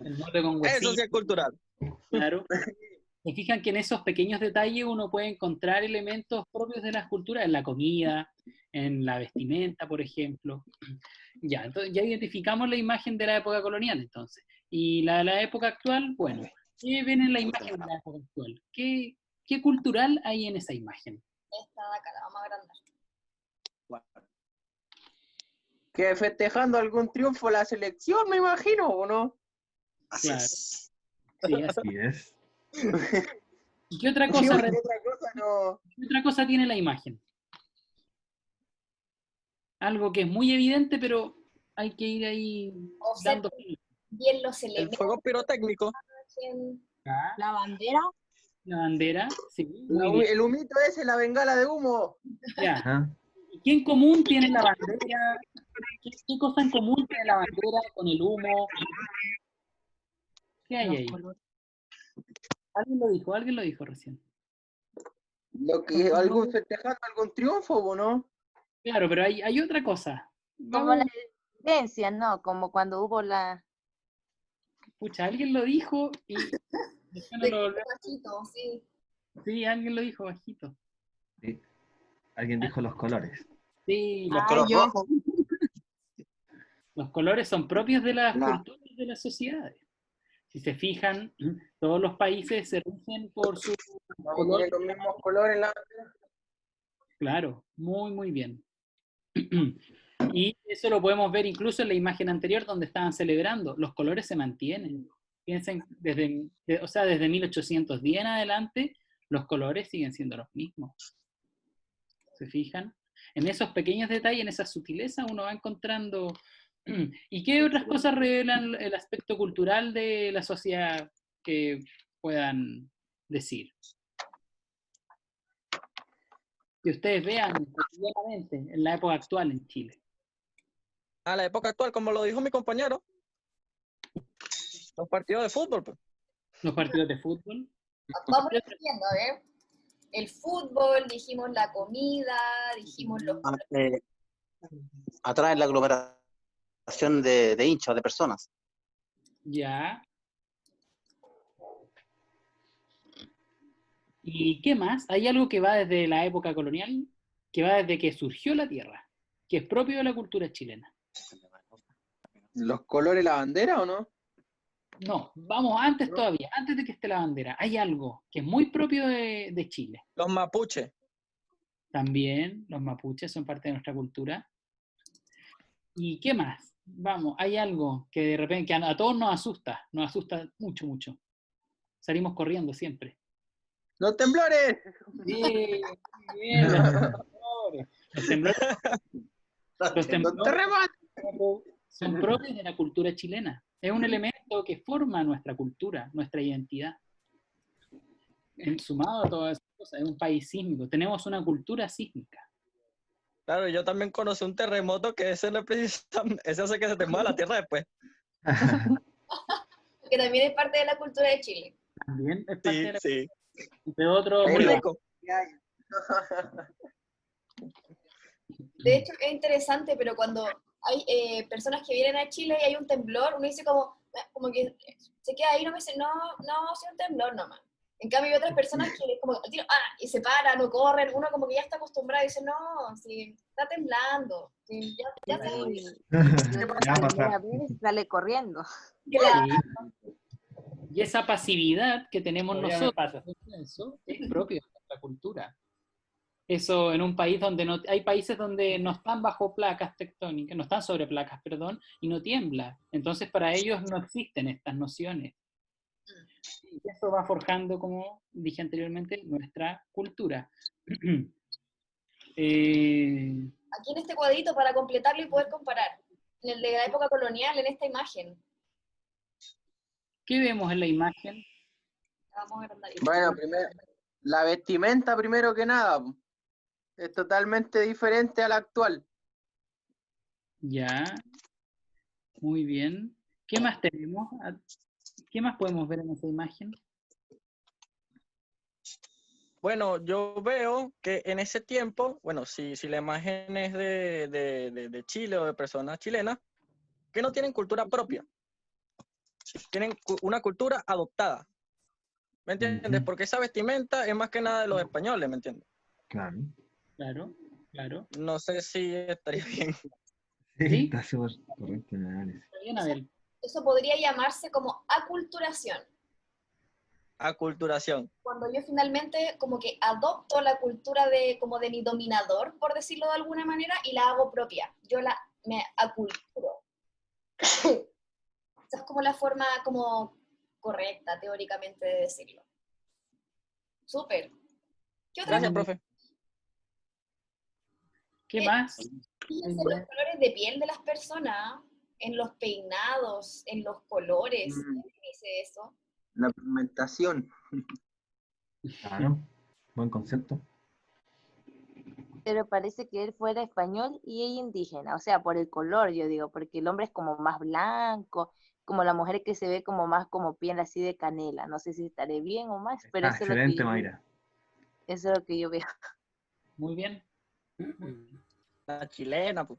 El mote con huesillo.
Eso sí es cultural.
Claro. Se fijan que en esos pequeños detalles uno puede encontrar elementos propios de las culturas, en la comida, en la vestimenta, por ejemplo. Ya, entonces ya identificamos la imagen de la época colonial, entonces. Y la época actual, bueno, ¿qué ven en la imagen de la época actual? ¿Qué cultural hay en esa imagen?
Esta de acá, la vamos a agrandar.
Que festejando algún triunfo la selección, me imagino, ¿o no?
Así
Claro.
es.
Sí, así
es.
¿Y qué otra
Sí,
cosa,
porque otra cosa no.
qué otra cosa tiene la imagen? Algo que es muy evidente, pero hay que ir ahí
Observen
dando...
bien los
El
elementos.
fuego pirotécnico.
La bandera.
La bandera, sí, muy bien.
El humito ese, la bengala de humo.
Ya.
Ajá.
¿Qué en común tiene la bandera? ¿Qué cosa en común tiene la bandera con el humo? ¿Qué hay ahí? Alguien lo dijo recién.
Lo que, algún festejando algún triunfo, ¿o no?
Claro, pero hay otra cosa.
Como la
Vamos,
independencia, ¿no? Como cuando hubo la...
pucha, alguien lo dijo y después no
De
lo volvió.
bajito, sí.
Sí, alguien lo dijo bajito.
Sí. Alguien dijo los colores.
Sí,
Los colores rojos.
los colores son propios de las
La-
culturas de las sociedades. Si se fijan, todos los países se rigen por su color.
Tiene los mismos colores en la bandera.
Claro, muy, muy bien. Y eso lo podemos ver incluso en la imagen anterior donde estaban celebrando. Los colores se mantienen. Piensen, desde 1810 en adelante, los colores siguen siendo los mismos. ¿Se fijan? En esos pequeños detalles, en esa sutileza, uno va encontrando... ¿Y qué otras cosas revelan el aspecto cultural de la sociedad que puedan decir? Que ustedes vean cotidianamente en la época actual en Chile.
A la época actual, como lo dijo mi compañero, los partidos de fútbol. Pues.
Los partidos de fútbol.
Vamos diciendo, a ver. El fútbol, dijimos la comida, dijimos los...
Atraen la aglomeración de hinchas, de personas.
Ya. ¿Y qué más? Hay algo que va desde la época colonial, que va desde que surgió la tierra, que es propio de la cultura chilena.
¿Los colores de la bandera o no?
No, vamos antes todavía, antes de que esté la bandera. Hay algo que es muy propio de Chile.
Los mapuches.
También los mapuches son parte de nuestra cultura. ¿Y qué más? Vamos, hay algo que de repente que a todos nos asusta mucho, mucho. Salimos corriendo siempre.
¡Los temblores!
Sí, bien, los temblores. Los temblores son propios de la cultura chilena. Es un elemento que forma nuestra cultura, nuestra identidad. Sumado a todas esas cosas, es un país sísmico. Tenemos una cultura sísmica.
Claro, yo también conocí un terremoto que ese no es precisamente, ese hace que se te mueva la tierra después.
Que también es parte de la cultura de Chile.
También es parte de la
Sí.
de otro.
Muy rico.
De hecho, es interesante, pero cuando hay personas que vienen a Chile y hay un temblor, uno dice como que se queda ahí, no me dice, no, sí, un temblor nomás. En cambio, hay otras personas que como, y se paran o corren, uno como que ya está acostumbrado y dice, no, si está temblando, si ya
sale corriendo.
Claro.
Y esa pasividad que tenemos
Todavía
nosotros, eso es propio de nuestra cultura. Eso en un país donde no, hay países donde no están bajo placas tectónicas, no están sobre placas, perdón, y no tiembla. Entonces para ellos no existen estas nociones. Y eso va forjando, como dije anteriormente, nuestra cultura.
Aquí en este cuadrito para completarlo y poder comparar. En el de la época colonial, en esta imagen.
¿Qué vemos en la imagen?
Vamos a agrandar.
Bueno, primero, la vestimenta primero que nada. Es totalmente diferente a la actual.
Ya. Muy bien. ¿Qué más tenemos? ¿Qué más podemos ver en esa imagen?
Bueno, yo veo que en ese tiempo, bueno, si la imagen es de Chile o de personas chilenas, que no tienen cultura propia. Tienen una cultura adoptada. ¿Me entiendes? Porque esa vestimenta es más que nada de los españoles, ¿me entiendes?
Claro.
Claro, claro.
No sé si estaría bien.
Sí, está súper correcto el análisis.
Está bien, Abel.
Eso podría llamarse como aculturación.
Aculturación.
Cuando yo finalmente como que adopto la cultura como de mi dominador, por decirlo de alguna manera, y la hago propia. Yo me aculturo. Esa es como la forma como correcta, teóricamente, de decirlo. Súper. ¿Qué otra
Gracias, profe.
¿Qué más?
Fíjense en los colores de piel de las personas, en los peinados, en los colores. ¿Quién dice eso?
La pigmentación.
Claro, buen concepto.
Pero parece que él fuera español y ella indígena, o sea, por el color, yo digo, porque el hombre es como más blanco, como la mujer que se ve como más como piel así de canela. No sé si estaré bien o más, pero eso es lo que
Excelente,
yo,
Mayra.
eso es lo que yo veo.
Muy bien.
La chilena, pues.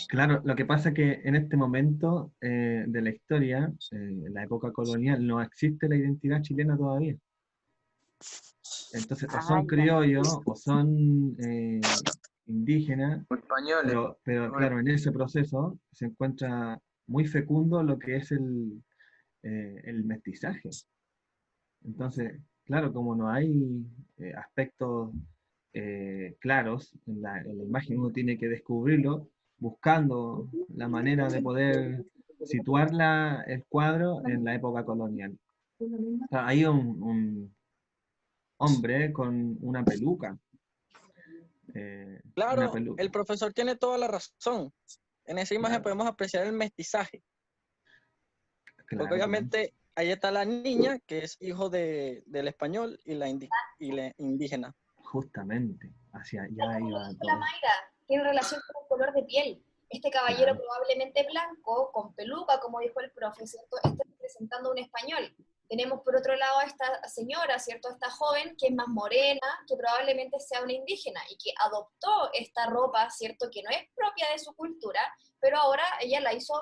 Claro, lo que pasa es que en este momento de la historia, en la época colonial, no existe la identidad chilena todavía. Entonces, o son criollos o son indígenas,
Españoles.
pero claro, en ese proceso se encuentra muy fecundo lo que es el mestizaje. Entonces, claro, como no hay aspectos claros en la imagen, uno tiene que descubrirlo buscando la manera de poder situar el cuadro en la época colonial. O sea, hay un hombre con una peluca.
Claro, el profesor tiene toda la razón. En esa imagen podemos apreciar el mestizaje. Porque obviamente ahí está la niña, que es hijo del español, y la indígena.
Justamente, hacia allá iba
La
todo.
Mayra tiene relación con el color de piel. Este caballero probablemente blanco, con peluca, como dijo el profe, ¿cierto? Está representando un español. Tenemos por otro lado a esta señora, ¿cierto? Esta joven que es más morena, que probablemente sea una indígena y que adoptó esta ropa, ¿cierto? Que no es propia de su cultura, pero ahora ella la hizo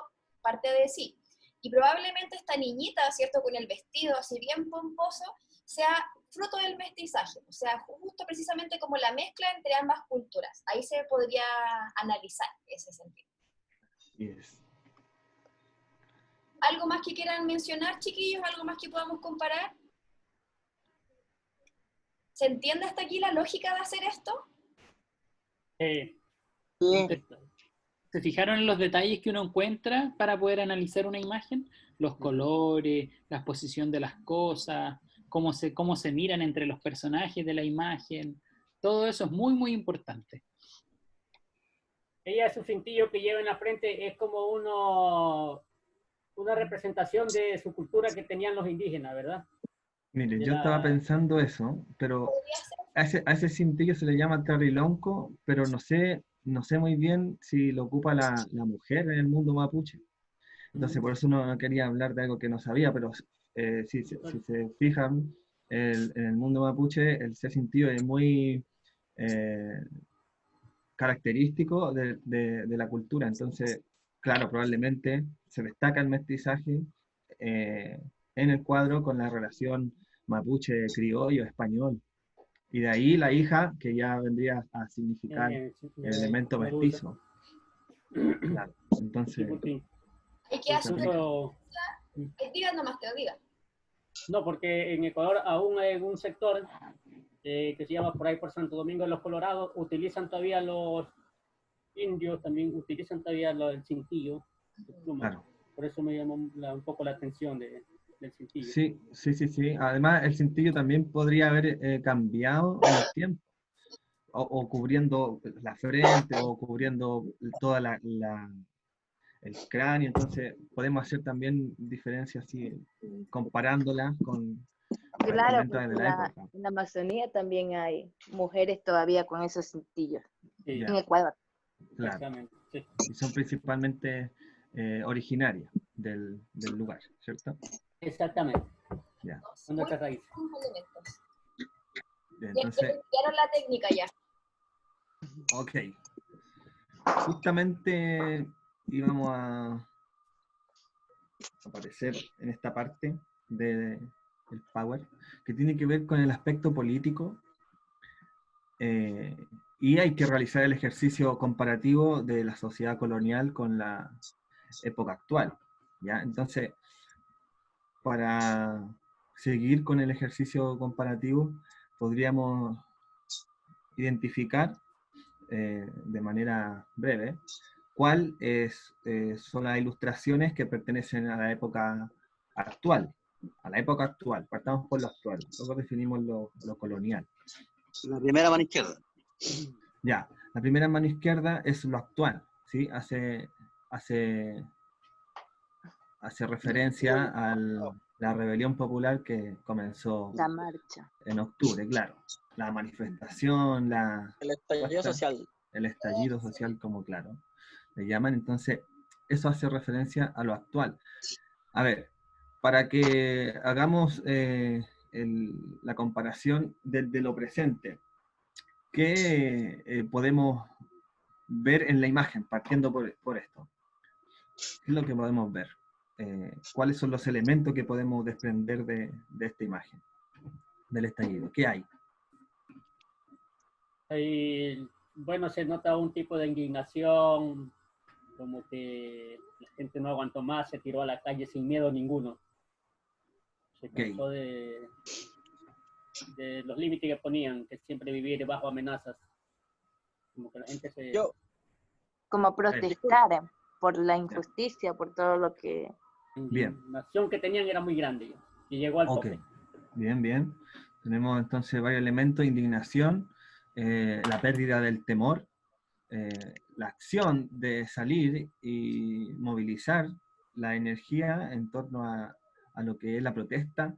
parte de sí. Y probablemente esta niñita, ¿cierto? Con el vestido así bien pomposo, sea fruto del mestizaje, o sea, justo precisamente como la mezcla entre ambas culturas. Ahí se podría analizar ese sentido.
Yes.
¿Algo más que quieran mencionar, chiquillos? ¿Algo más que podamos comparar? ¿Se entiende hasta aquí la lógica de hacer esto?
Sí. ¿Se fijaron en los detalles que uno encuentra para poder analizar una imagen? Los colores, la posición de las cosas, cómo se miran entre los personajes de la imagen. Todo eso es muy, muy importante.
Ella, su cintillo que lleva en la frente es como una representación de su cultura que tenían los indígenas, ¿verdad?
Mire, yo estaba pensando eso, pero a ese cintillo se le llama terrilonco, pero no sé muy bien si lo ocupa la mujer en el mundo mapuche. Entonces, por eso no quería hablar de algo que no sabía, pero si se fijan, en el mundo mapuche, ese cintillo es muy característico de la cultura. Entonces, claro, probablemente se destaca el mestizaje en el cuadro con la relación mapuche, criollo, español. Y de ahí la hija, que ya vendría a significar el elemento mestizo. Claro, entonces...
Hay que hacer diga nomás, te lo diga.
No, porque en Ecuador aún hay un sector que se llama por ahí por Santo Domingo de los Colorados, utilizan todavía los indios, también utilizan todavía el cintillo.
Claro.
Por eso me llamó un poco la atención del cintillo.
Sí. Además, el cintillo también podría haber cambiado en el tiempo, o cubriendo la frente, o cubriendo toda el cráneo. Entonces, podemos hacer también diferencias así, comparándola con
claro, porque en la Amazonía también hay mujeres todavía con esos cintillos.
Sí.
En Ecuador.
Claro. Sí. Y son principalmente originarias del lugar, ¿cierto?
Exactamente.
Ya.
Son de otras raíces.
Entonces, ya la técnica ya.
Ok. Justamente íbamos a aparecer en esta parte del Power, que tiene que ver con el aspecto político, y hay que realizar el ejercicio comparativo de la sociedad colonial con la época actual, ¿ya? Entonces, para seguir con el ejercicio comparativo, podríamos identificar de manera breve cuáles son las ilustraciones que pertenecen a la época actual, a la época actual, partamos por lo actual, luego definimos lo colonial.
La primera mano izquierda.
Ya, la primera mano izquierda es lo actual, ¿sí? Hace referencia a la rebelión popular que comenzó
La marcha.
en octubre, claro. La manifestación,
El estallido social.
el estallido social, como claro, le llaman. Entonces, eso hace referencia a lo actual. A ver, para que hagamos la comparación de lo presente, ¿qué podemos ver en la imagen, partiendo por esto? ¿Qué es lo que podemos ver? ¿Cuáles son los elementos que podemos desprender de esta imagen, del estallido? ¿Qué hay?
Bueno, se nota un tipo de indignación, como que la gente no aguantó más, se tiró a la calle sin miedo ninguno. Se cansó de los límites que ponían, que siempre vivir bajo amenazas. Como que la gente se...
Como protestar por la injusticia, por todo lo que...
Bien.
La indignación que tenían era muy grande y llegó al tope.
Bien, bien. Tenemos entonces varios elementos: indignación, la pérdida del temor, la acción de salir y movilizar la energía en torno a lo que es la protesta,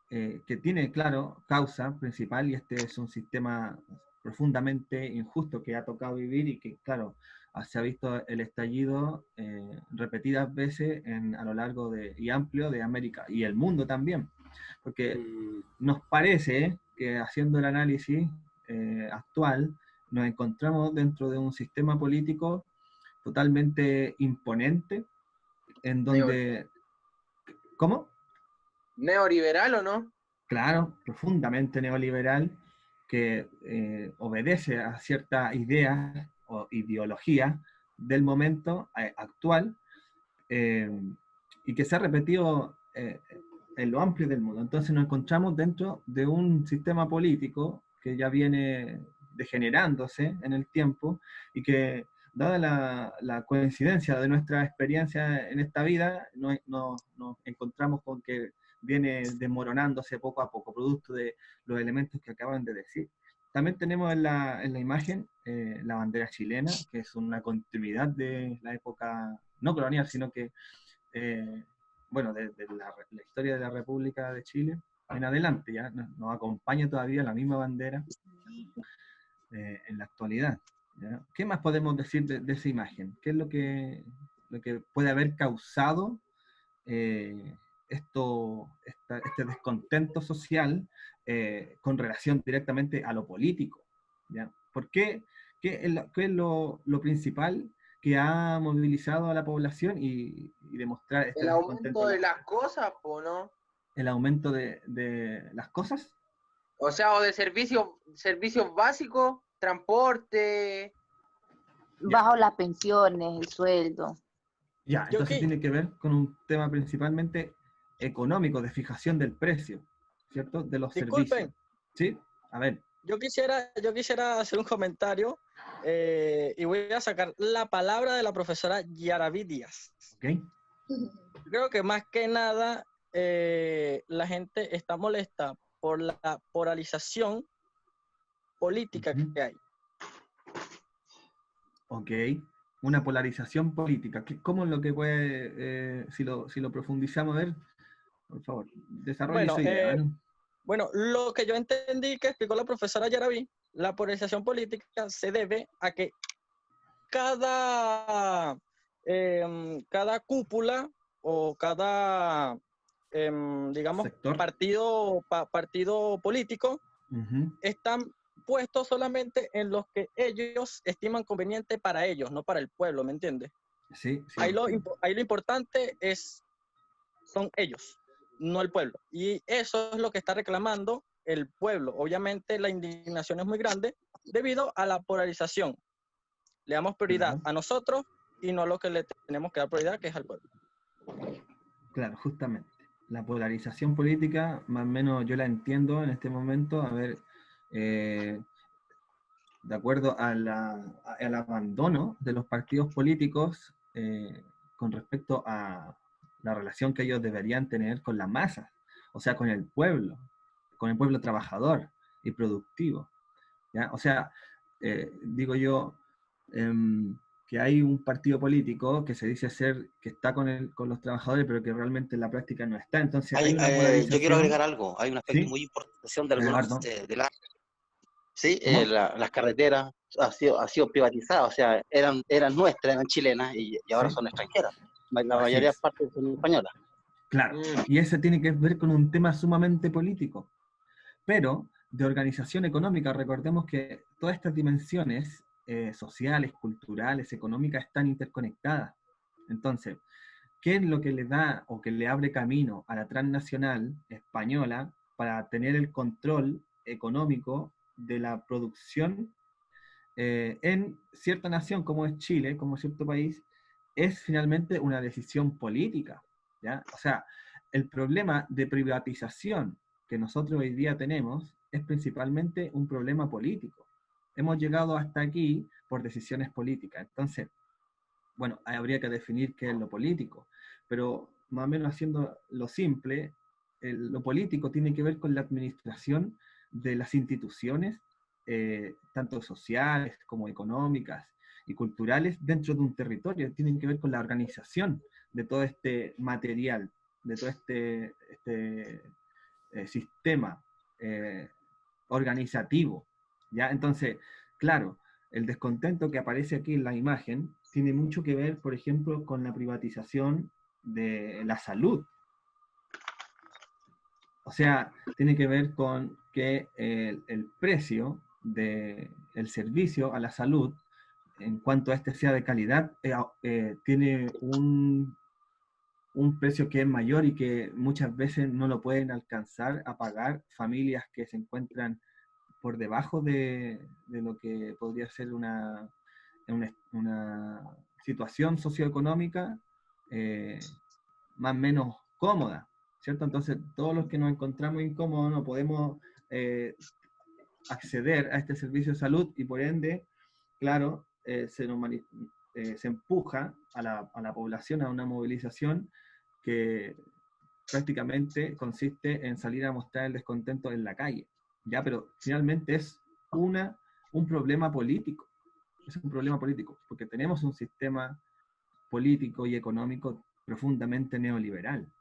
que tiene, claro, causa principal, y este es un sistema profundamente injusto que ha tocado vivir y que, claro, se ha visto el estallido repetidas veces a lo largo y amplio de América y el mundo también, porque nos parece que, haciendo el análisis actual, nos encontramos dentro de un sistema político totalmente imponente, en donde... ¿Cómo?
¿Neoliberal o no?
Claro, profundamente neoliberal, que obedece a ciertas ideas o ideología del momento actual, y que se ha repetido en lo amplio del mundo. Entonces nos encontramos dentro de un sistema político que ya viene degenerándose en el tiempo, y que, dada la coincidencia de nuestra experiencia en esta vida, nos encontramos con que viene desmoronándose poco a poco, producto de los elementos que acaban de decir. También tenemos en la imagen la bandera chilena, que es una continuidad de la época no colonial, sino que, bueno, de la historia de la República de Chile en adelante, ya nos acompaña todavía la misma bandera en la actualidad, ¿ya? ¿Qué más podemos decir de esa imagen? ¿Qué es lo que puede haber causado este descontento social con relación directamente a lo político, ¿ya? ¿Por qué? ¿Qué es lo principal que ha movilizado a la población y demostrar este
El
descontento?
aumento de las cosas, ¿no?
¿El aumento de las cosas?
O sea, o de servicios básicos, transporte.
Bajo las pensiones, el sueldo.
Ya, entonces tiene que ver con un tema principalmente económico, de fijación del precio, ¿cierto? De los servicios. ¿Sí? A ver.
Yo quisiera hacer un comentario y voy a sacar la palabra de la profesora Yaraví Díaz.
Okay.
Creo que más que nada la gente está molesta por la polarización política que hay.
Ok. Una polarización política. ¿Cómo es lo que puede, si lo profundizamos, a ver, por favor, desarrolle su idea?
Bueno, lo que yo entendí que explicó la profesora Yaraví, la polarización política se debe a que cada cúpula o cada, digamos, partido político están puestos solamente en los que ellos estiman conveniente para ellos, no para el pueblo, ¿me entiendes?
Sí.
Ahí lo importante son ellos, no el pueblo. Y eso es lo que está reclamando el pueblo. Obviamente la indignación es muy grande debido a la polarización. Le damos prioridad a nosotros y no a lo que le tenemos que dar prioridad, que es al pueblo.
Claro, justamente. La polarización política, más o menos yo la entiendo en este momento, a ver, de acuerdo al abandono de los partidos políticos con respecto a la relación que ellos deberían tener con la masa, o sea, con el pueblo trabajador y productivo, ¿ya? O sea, digo yo, que hay un partido político que se dice ser, que está con los trabajadores, pero que realmente en la práctica no está. Entonces hay una polarización.
Yo quiero agregar algo. Hay un aspecto
¿Sí?
muy importante de algunas
Eduardo.
Sí,
¿Cómo?
las carreteras ha sido privatizada, o sea, eran nuestras, eran chilenas y ahora
Sí.
son extranjeras. La
Así
mayoría
es.
partes son españolas.
Claro, y eso tiene que ver con un tema sumamente político, pero de organización económica. Recordemos que todas estas dimensiones sociales, culturales, económicas están interconectadas. Entonces, ¿qué es lo que le da o que le abre camino a la transnacional española para tener el control económico de la producción en cierta nación como es Chile, como cierto país? Es finalmente una decisión política, ¿ya? O sea, el problema de privatización que nosotros hoy día tenemos es principalmente un problema político. Hemos llegado hasta aquí por decisiones políticas. Entonces, bueno, habría que definir qué es lo político, pero más o menos haciendo lo simple, lo político tiene que ver con la administración de las instituciones, tanto sociales como económicas y culturales dentro de un territorio. Tienen que ver con la organización de todo este material, de todo este sistema organizativo, ¿ya? Entonces, claro, el descontento que aparece aquí en la imagen tiene mucho que ver, por ejemplo, con la privatización de la salud. O sea, tiene que ver con que el precio del servicio a la salud, en cuanto a este sea de calidad, tiene un precio que es mayor y que muchas veces no lo pueden alcanzar a pagar familias que se encuentran por debajo de lo que podría ser una situación socioeconómica más o menos cómoda, ¿cierto? Entonces, todos los que nos encontramos incómodos no podemos acceder a este servicio de salud y por ende, claro, se empuja a la población a una movilización que prácticamente consiste en salir a mostrar el descontento en la calle, ¿ya? Pero finalmente es un problema político, es un problema político, porque tenemos un sistema político y económico profundamente neoliberal,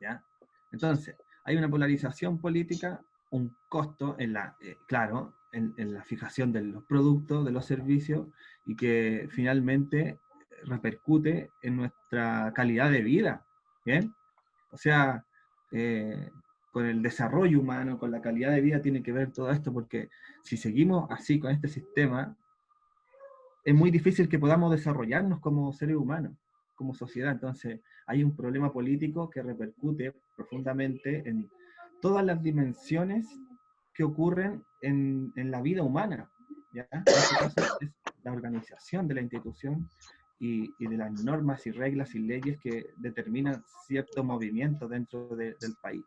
¿ya? Entonces, hay una polarización política, un costo en la, claro, en la fijación de los productos, de los servicios, y que finalmente repercute en nuestra calidad de vida, ¿bien? O sea, con el desarrollo humano, con la calidad de vida tiene que ver todo esto, porque si seguimos así con este sistema, es muy difícil que podamos desarrollarnos como seres humanos, como sociedad. Entonces, hay un problema político que repercute profundamente en todas las dimensiones que ocurren en la vida humana, ¿ya? En este caso es la organización de la institución y de las normas y reglas y leyes que determinan cierto movimiento dentro del país.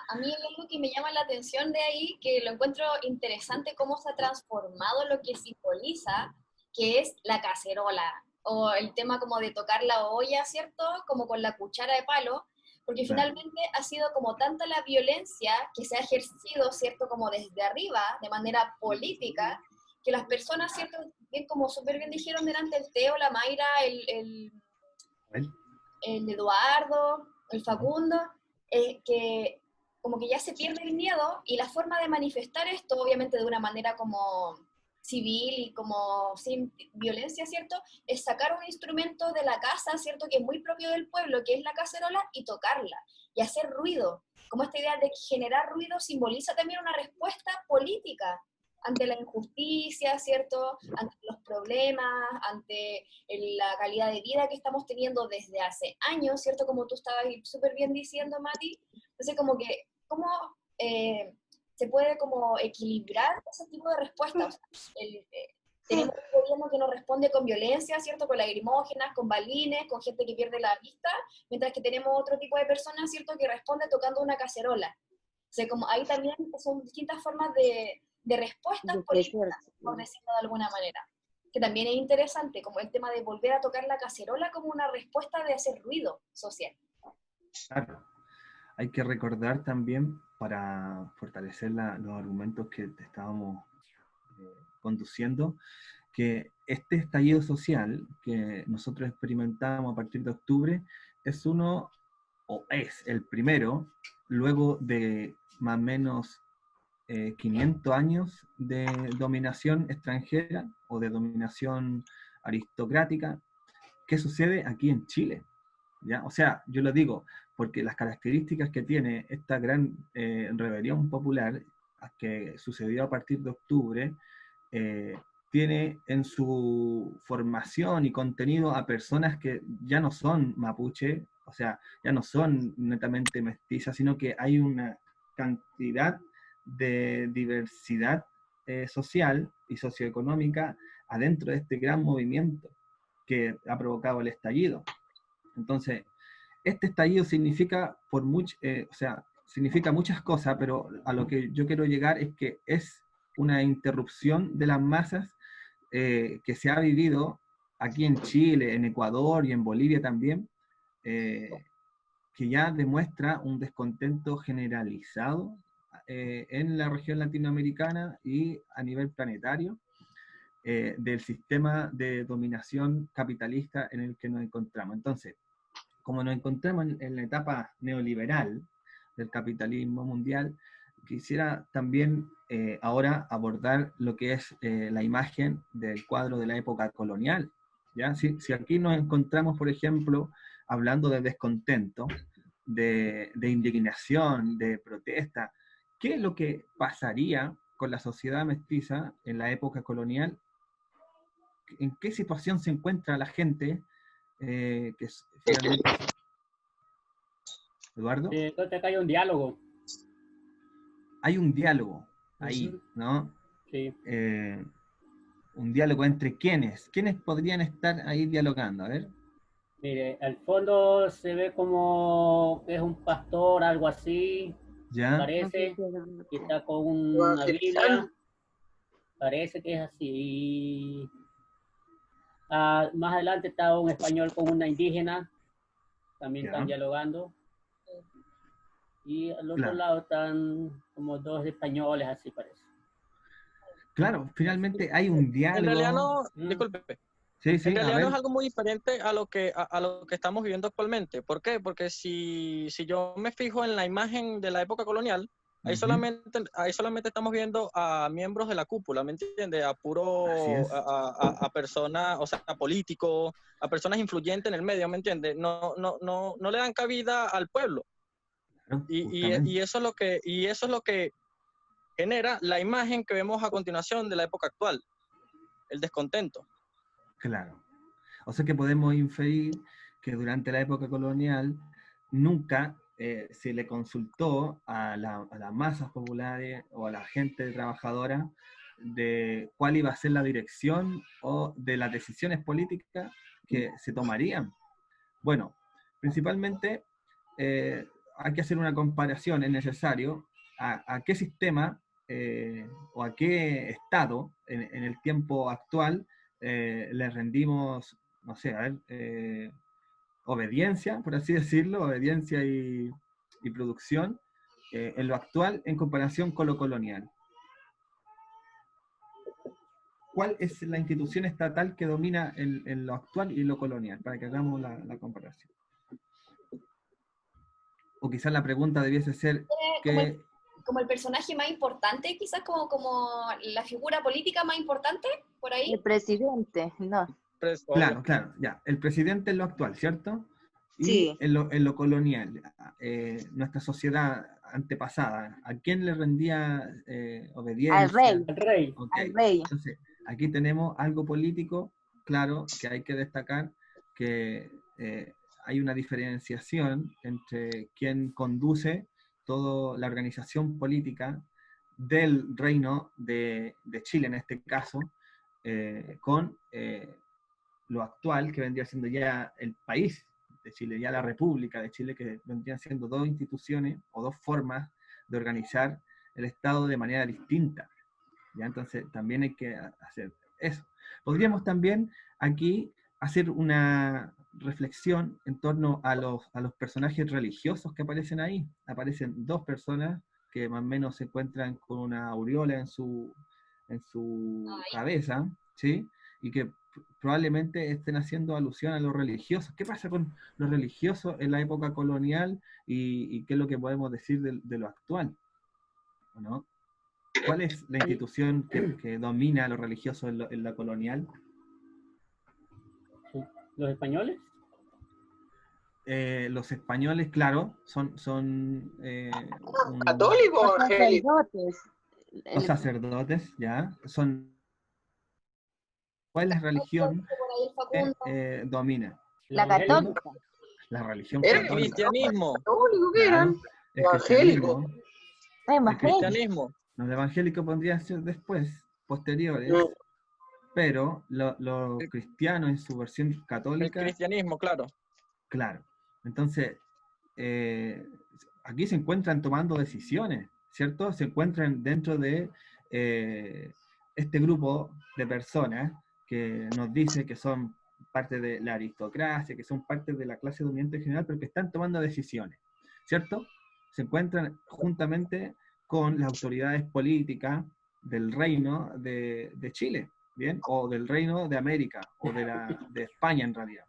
A mí hay algo que me llama la atención de ahí, que lo encuentro interesante cómo se ha transformado lo que simboliza, que es la cacerola, o el tema como de tocar la olla, ¿cierto? Como con la cuchara de palo, porque
Claro.
finalmente ha sido como tanta la violencia que se ha ejercido, ¿cierto? Como desde arriba, de manera política, que las personas, ¿cierto? Bien, como súper bien dijeron delante el Teo, la Mayra, el Eduardo, el Facundo, que como que ya se pierde el miedo y la forma de manifestar esto, obviamente de una manera como civil y como sin violencia, ¿cierto? Es sacar un instrumento de la casa, ¿cierto? Que es muy propio del pueblo, que es la cacerola, y tocarla, y hacer ruido. Como esta idea de generar ruido simboliza también una respuesta política ante la injusticia, ¿cierto? Ante los problemas, ante la calidad de vida que estamos teniendo desde hace años, ¿cierto? Como tú estabas súper bien diciendo, Mati. Entonces, como que, ¿cómo se puede como equilibrar ese tipo de respuestas? O sea, tenemos un gobierno que nos responde con violencia, ¿cierto? Con lagrimógenas, con balines, con gente que pierde la vista, mientras que tenemos otro tipo de personas, ¿cierto? Que responde tocando una cacerola. O sea, como ahí también son distintas formas de respuestas políticas, por decirlo de alguna manera, que también es interesante, como el tema de volver a tocar la cacerola como una respuesta de hacer ruido social.
Claro. hay que recordar también, para fortalecer los argumentos que te estábamos conduciendo, que este estallido social que nosotros experimentamos a partir de octubre es uno, o es el primero, luego de más o menos 500 años de dominación extranjera o de dominación aristocrática. ¿Qué sucede aquí en Chile? ¿Ya? O sea, yo lo digo porque las características que tiene esta gran rebelión popular que sucedió a partir de octubre, tiene en su formación y contenido a personas que ya no son mapuche, o sea, ya no son netamente mestizas, sino que hay una cantidad de diversidad social y socioeconómica adentro de este gran movimiento que ha provocado el estallido. Entonces, este estallido significa, o sea, significa muchas cosas, pero a lo que yo quiero llegar es que es una interrupción de las masas que se ha vivido aquí en Chile, en Ecuador y en Bolivia también, que ya demuestra un descontento generalizado en la región latinoamericana y a nivel planetario del sistema de dominación capitalista en el que nos encontramos. Entonces, como nos encontramos en la etapa neoliberal del capitalismo mundial, quisiera también ahora abordar lo que es la imagen del cuadro de la época colonial. ¿Ya? Si aquí nos encontramos, por ejemplo, hablando de descontento, de indignación, de protesta, ¿qué es lo que pasaría con la sociedad mestiza en la época colonial? ¿En qué situación se encuentra la gente que finalmente... Eduardo.
Entonces acá hay un diálogo.
Hay un diálogo ahí, ¿no?
Sí.
Un diálogo entre quiénes. ¿Quiénes podrían estar ahí dialogando? A ver.
Mire, al fondo se ve como que es un pastor, algo así.
¿Ya?
Parece que está con una Biblia. Parece que es así. Y más adelante está un español con una indígena. También están dialogando. Y al otro lado están como dos españoles, así parece.
Claro, finalmente hay un diálogo.
En realidad no, disculpe.
Sí, sí,
en realidad no es algo muy diferente a lo que estamos viviendo actualmente. ¿Por qué? Porque si yo me fijo en la imagen de la época colonial, ahí solamente estamos viendo a miembros de la cúpula, ¿me entiendes? A personas, o sea, a políticos, a personas influyentes en el medio, ¿me entiendes? No le dan cabida al pueblo. Y eso es lo que genera la imagen que vemos a continuación de la época actual, el descontento.
Claro. O sea que podemos inferir que durante la época colonial nunca se le consultó a las masas populares o a la gente trabajadora de cuál iba a ser la dirección o de las decisiones políticas que se tomarían. Bueno, principalmente hay que hacer una comparación, es necesario, a qué sistema o a qué estado en el tiempo actual le rendimos, no sé, a ver, obediencia, por así decirlo, obediencia y producción en lo actual en comparación con lo colonial. ¿Cuál es la institución estatal que domina en lo actual y lo colonial? Para que hagamos la comparación. O quizás la pregunta debiese ser que...
Como el personaje más importante, quizás como la figura política más importante, por ahí.
El presidente, no.
Claro, ya. El presidente es lo actual, ¿cierto? Y
sí.
en lo colonial, nuestra sociedad antepasada, ¿a quién le rendía obediencia?
Al rey.
Al rey.
Okay.
Al rey.
Entonces, aquí tenemos algo político, claro, que hay que destacar, que hay una diferenciación entre quien conduce toda la organización política del reino de Chile, en este caso, con lo actual, que vendría siendo ya el país de Chile, ya la República de Chile, que vendrían siendo dos instituciones o dos formas de organizar el Estado de manera distinta. ¿Ya? Entonces, también hay que hacer eso. Podríamos también aquí hacer una reflexión en torno a los personajes religiosos que aparecen ahí. Aparecen dos personas que más o menos se encuentran con una aureola en su cabeza, ¿sí? Y que probablemente estén haciendo alusión a los religiosos. ¿Qué pasa con los religiosos en la época colonial y qué es lo que podemos decir de lo actual? ¿No? ¿Cuál es la institución que domina a los religiosos en la colonial?
¿Los españoles?
Los españoles, claro, son
¿Católicos o evangélicos?
los sacerdotes, ¿ya? ¿Cuál es la religión que domina?
La católica.
La religión
¿Era
El
católica.
cristianismo.
católico que
Claro,
eran?
el
Evangélico.
cristianismo.
El cristianismo.
Los evangélicos podrían ser después, posteriores, pero los cristianos en su versión
El
católica,
cristianismo, claro.
claro. Entonces, aquí se encuentran tomando decisiones, ¿cierto? Se encuentran dentro de este grupo de personas que nos dice que son parte de la aristocracia, que son parte de la clase dominante en general, pero que están tomando decisiones, ¿cierto? Se encuentran juntamente con las autoridades políticas del reino de Chile, ¿bien? O del reino de América, o de España en realidad,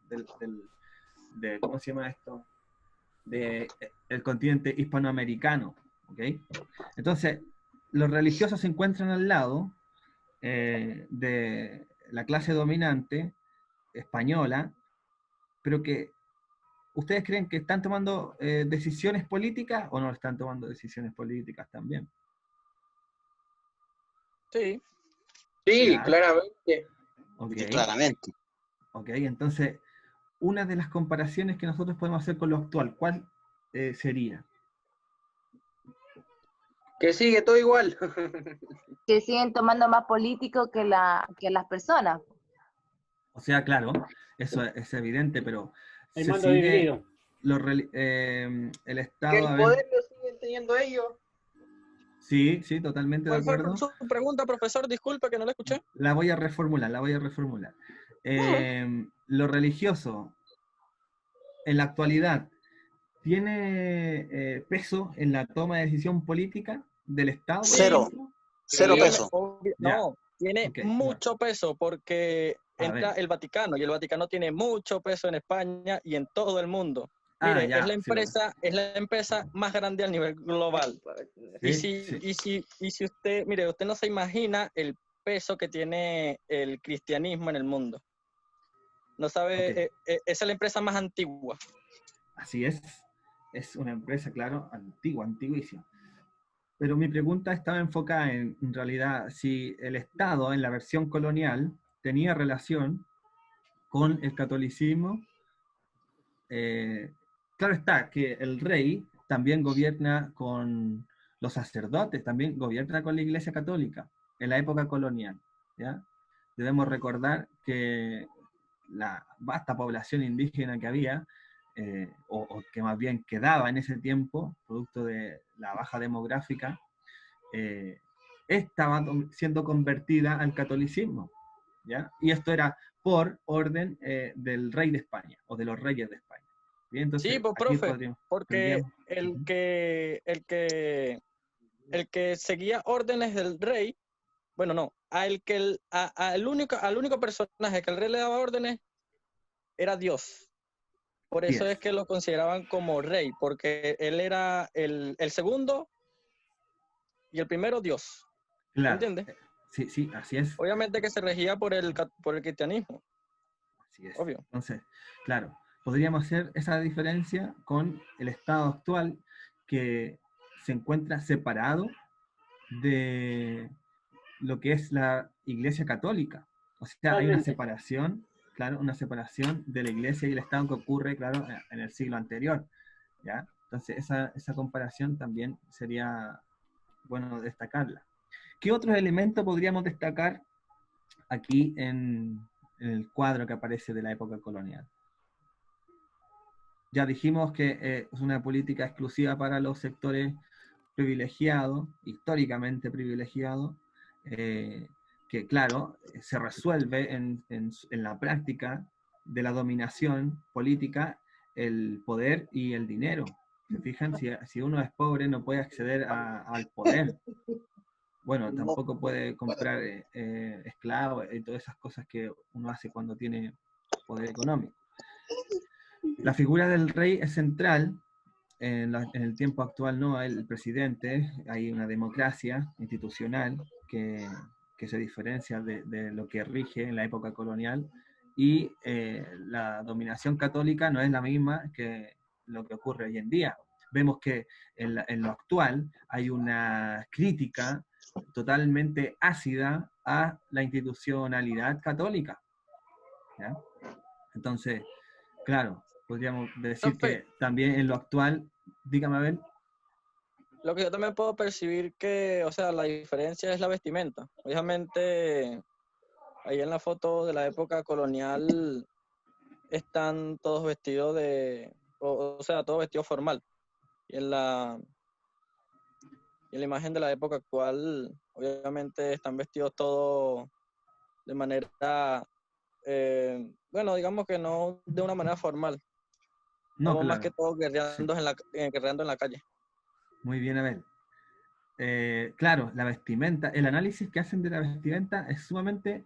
¿cómo se llama esto? El continente hispanoamericano, ¿ok? Entonces, los religiosos se encuentran al lado de la clase dominante española, pero que ¿ustedes creen que están tomando decisiones políticas o no están tomando decisiones políticas también?
Sí.
Sí,
Ya.
claramente.
Okay.
Claramente.
Ok, entonces, una de las comparaciones que nosotros podemos hacer con lo actual, ¿cuál sería?
Que sigue todo igual.
Que siguen tomando más políticos que las personas.
O sea, claro, eso es evidente, pero
El
se
mando
sigue
dividido.
el
Que
Estado,
el poder lo siguen teniendo ellos.
Sí, totalmente de
¿Cuál fue
acuerdo.
su pregunta, profesor? Disculpe que no la escuché.
La voy a reformular. Lo religioso, en la actualidad, ¿tiene peso en la toma de decisión política del Estado? por
Cero.
ejemplo?
Cero peso.
No, tiene
Ok,
mucho peso porque
A
entra
ver.
el Vaticano y el Vaticano tiene mucho peso en España y en todo el mundo. Mire,
ya,
es la empresa más grande a nivel global.
Sí,
Y si usted, mire, usted no se imagina el peso que tiene el cristianismo en el mundo. No sabe,
Ok.
esa es la empresa más antigua.
Así es una empresa, claro, antiguísima. Pero mi pregunta estaba enfocada en realidad, si el Estado en la versión colonial tenía relación con el catolicismo. Claro está que el rey también gobierna con los sacerdotes, también gobierna con la Iglesia Católica en la época colonial, ¿ya? Debemos recordar que la vasta población indígena que había, o que más bien quedaba en ese tiempo, producto de la baja demográfica, estaba siendo convertida al catolicismo, ¿ya? Y esto era por orden del rey de España, o de los reyes de España. Bien, entonces,
Sí, pues,
aquí
profe, porque el que seguía órdenes del rey, bueno, no, al único personaje que el rey le daba órdenes era Dios. Por eso es que lo consideraban como rey, porque él era el segundo y el primero Dios.
Claro.
¿Entiendes?
Sí, así es.
Obviamente que se regía por el cristianismo.
Así es.
Obvio.
Entonces, claro, podríamos hacer esa diferencia con el Estado actual que se encuentra separado de lo que es la Iglesia Católica. O sea, hay una separación, claro, una separación de la Iglesia y el Estado que ocurre, claro, en el siglo anterior, ¿ya? Entonces, esa comparación también sería bueno destacarla. ¿Qué otros elementos podríamos destacar aquí en el cuadro que aparece de la época colonial? Ya dijimos que es una política exclusiva para los sectores privilegiados, históricamente privilegiados, que claro, se resuelve en la práctica de la dominación política el poder y el dinero. ¿Se fijan? Si uno es pobre no puede acceder al poder. Bueno, tampoco puede comprar esclavos y todas esas cosas que uno hace cuando tiene poder económico. La figura del rey es central. En el tiempo actual no, el presidente, hay una democracia institucional que se diferencia de lo que rige en la época colonial, y la dominación católica no es la misma que lo que ocurre hoy en día. Vemos que en lo actual hay una crítica totalmente ácida a la institucionalidad católica, ¿ya? Entonces, claro, podríamos decir que también en lo actual, dígame a ver.
Lo que yo también puedo percibir que, o sea, la diferencia es la vestimenta. Obviamente, ahí en la foto de la época colonial están todos vestidos o sea, todos vestidos formal. Y en la imagen de la época actual, obviamente están vestidos todos de manera, bueno, digamos que no de una manera formal.
No,
Estamos
claro.
más que todo guerreando,
Sí.
guerreando en la calle.
Muy bien, Abel. Claro, la vestimenta, el análisis que hacen de la vestimenta es sumamente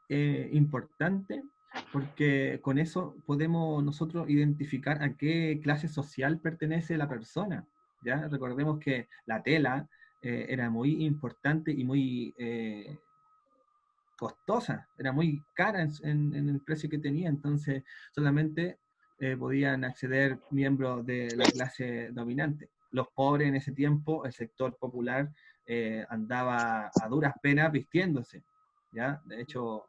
importante, porque con eso podemos nosotros identificar a qué clase social pertenece la persona. ¿Ya? Recordemos que la tela era muy importante y muy costosa, era muy cara en el precio que tenía, entonces solamente podían acceder miembros de la clase dominante. Los pobres en ese tiempo, el sector popular, andaba a duras penas vistiéndose, ¿ya? De hecho,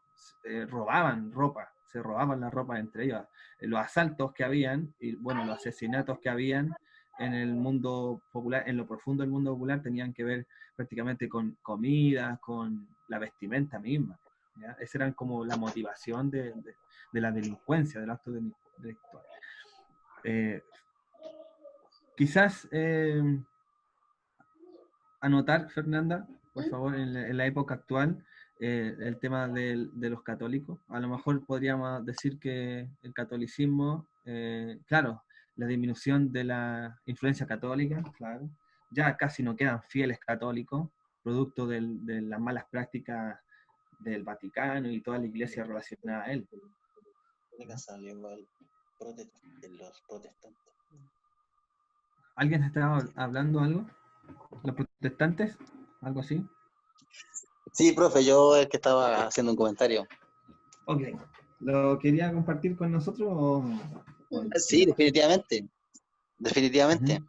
robaban ropa, se robaban la ropa entre ellos. Los asaltos que habían, y bueno, los asesinatos que habían en el mundo popular, en lo profundo del mundo popular, tenían que ver prácticamente con comida, con la vestimenta misma, ¿ya? Esa era como la motivación de la delincuencia, del acto delictual. Quizás anotar, Fernanda, por favor, en la época actual, el tema de los católicos. A lo mejor podríamos decir que el catolicismo, claro, la disminución de la influencia católica, claro, ya casi no quedan fieles católicos, producto de las malas prácticas del Vaticano y toda la iglesia relacionada a él.
Los protestantes.
¿Alguien estaba hablando algo? ¿Los protestantes? ¿Algo así?
Sí, profe, yo el que estaba haciendo un comentario.
Ok. ¿Lo quería compartir con nosotros o...?
Sí, definitivamente. Definitivamente.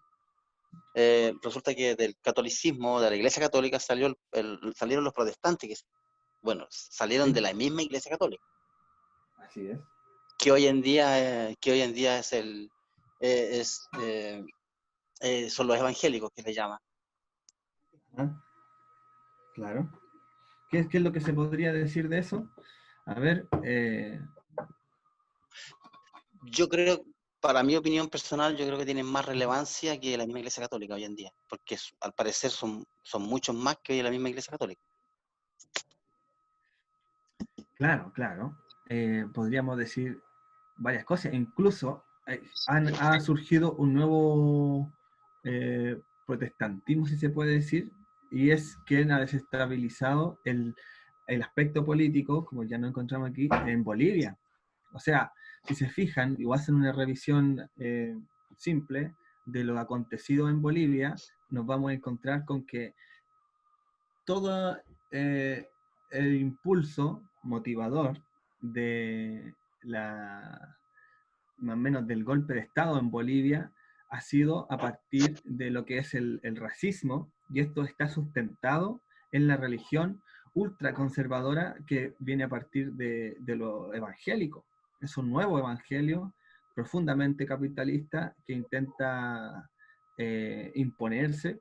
Resulta que del catolicismo, de la Iglesia Católica, salieron los protestantes, que, bueno, salieron de la misma Iglesia Católica.
Así es.
Que hoy en día son los evangélicos, que se llaman.
Claro. ¿Qué es lo que se podría decir de eso? A ver,
yo creo, para mi opinión personal, yo creo que tienen más relevancia que la misma Iglesia Católica hoy en día, porque al parecer son muchos más que la misma Iglesia Católica.
Claro, claro. Podríamos decir varias cosas. Incluso ha surgido un nuevo protestantismo, si se puede decir, y es quien ha desestabilizado el aspecto político, como ya no encontramos aquí, en Bolivia. O sea, si se fijan y hacen una revisión simple de lo acontecido en Bolivia, nos vamos a encontrar con que todo el impulso motivador de más o menos del golpe de Estado en Bolivia ha sido a partir de lo que es el racismo, y esto está sustentado en la religión ultraconservadora que viene a partir de lo evangélico. Es un nuevo evangelio profundamente capitalista que intenta imponerse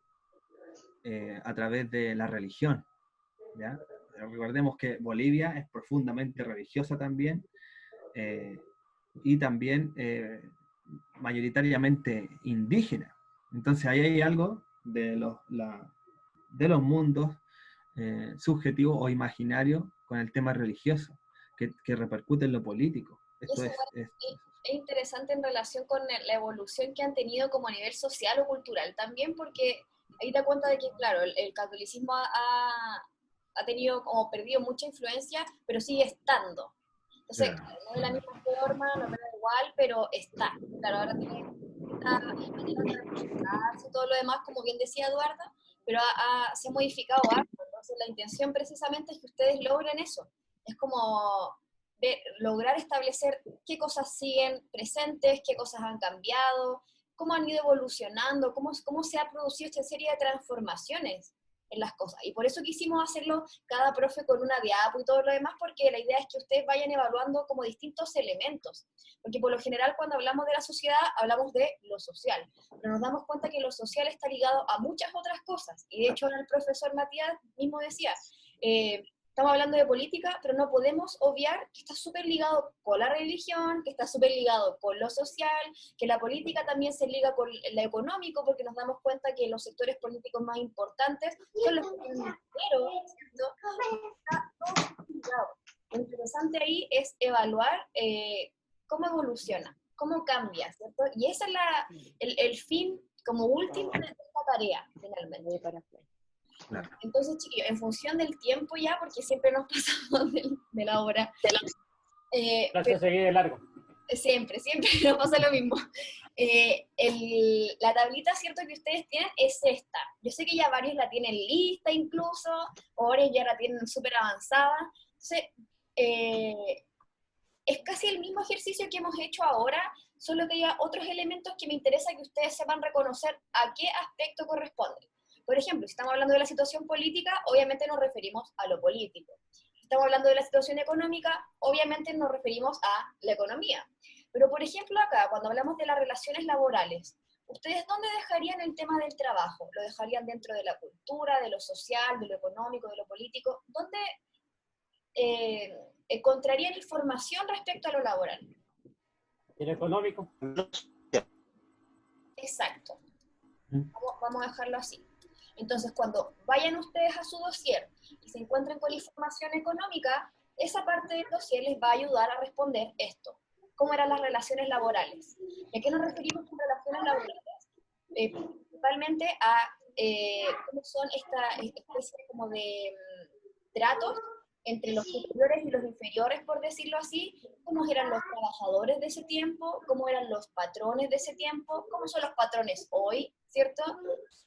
a través de la religión, ¿ya? Recordemos que Bolivia es profundamente religiosa también, y también mayoritariamente indígena. Entonces ahí hay algo de los mundos subjetivos o imaginarios con el tema religioso, que repercute en lo político. Esto
Eso
es,
es interesante en relación con la evolución que han tenido como a nivel social o cultural también, porque ahí te das cuenta de que, claro, el catolicismo ha tenido como perdido mucha influencia, pero sigue estando. Entonces,
claro,
claro, no de la misma forma, no me da igual, pero está. Claro, ahora tiene esta manera de representarse y todo lo demás, como bien decía Eduarda, pero se ha modificado harto. Entonces, la intención precisamente es que ustedes logren eso. Es como lograr establecer qué cosas siguen presentes, qué cosas han cambiado, cómo han ido evolucionando, cómo se ha producido esta serie de transformaciones en las cosas. Y por eso quisimos hacerlo cada profe con una diapo y todo lo demás, porque la idea es que ustedes vayan evaluando como distintos elementos. Porque por lo general cuando hablamos de la sociedad, hablamos de lo social. Pero nos damos cuenta que lo social está ligado a muchas otras cosas. Y de hecho ahora el profesor Matías mismo decía, estamos hablando de política, pero no podemos obviar que está súper ligado con la religión, que está súper ligado con lo social, que la política también se liga con lo económico, porque nos damos cuenta que los sectores políticos más importantes son los que tienen dinero, ¿cierto? Está todo ligado. Lo interesante ahí es evaluar cómo evoluciona, cómo cambia, ¿cierto? Y ese es el fin como último de esta tarea, finalmente.
claro.
Entonces, chiquillos, en función del tiempo ya, porque siempre nos pasamos de la hora.
Gracias, seguí de largo.
Siempre nos pasa lo mismo. La tablita, cierto, que ustedes tienen es esta. Yo sé que ya varios la tienen lista incluso, o varios ya la tienen súper avanzada. Entonces, es casi el mismo ejercicio que hemos hecho ahora, solo que hay otros elementos que me interesa que ustedes sepan reconocer a qué aspecto corresponden. Por ejemplo, si estamos hablando de la situación política, obviamente nos referimos a lo político. Si estamos hablando de la situación económica, obviamente nos referimos a la economía. Pero, por ejemplo, acá, cuando hablamos de las relaciones laborales, ¿ustedes dónde dejarían el tema del trabajo? ¿Lo dejarían dentro de la cultura, de lo social, de lo económico, de lo político? ¿Dónde encontrarían información respecto a lo laboral?
¿Y lo económico?
Exacto. Vamos a dejarlo así. Entonces, cuando vayan ustedes a su dossier y se encuentren con la información económica, esa parte del dossier les va a ayudar a responder esto. ¿Cómo eran las relaciones laborales? ¿Y a qué nos referimos con relaciones laborales? Principalmente a cómo son esta especie como de tratos entre los superiores y los inferiores, por decirlo así, cómo eran los trabajadores de ese tiempo, cómo eran los patrones de ese tiempo, cómo son los patrones hoy, ¿cierto?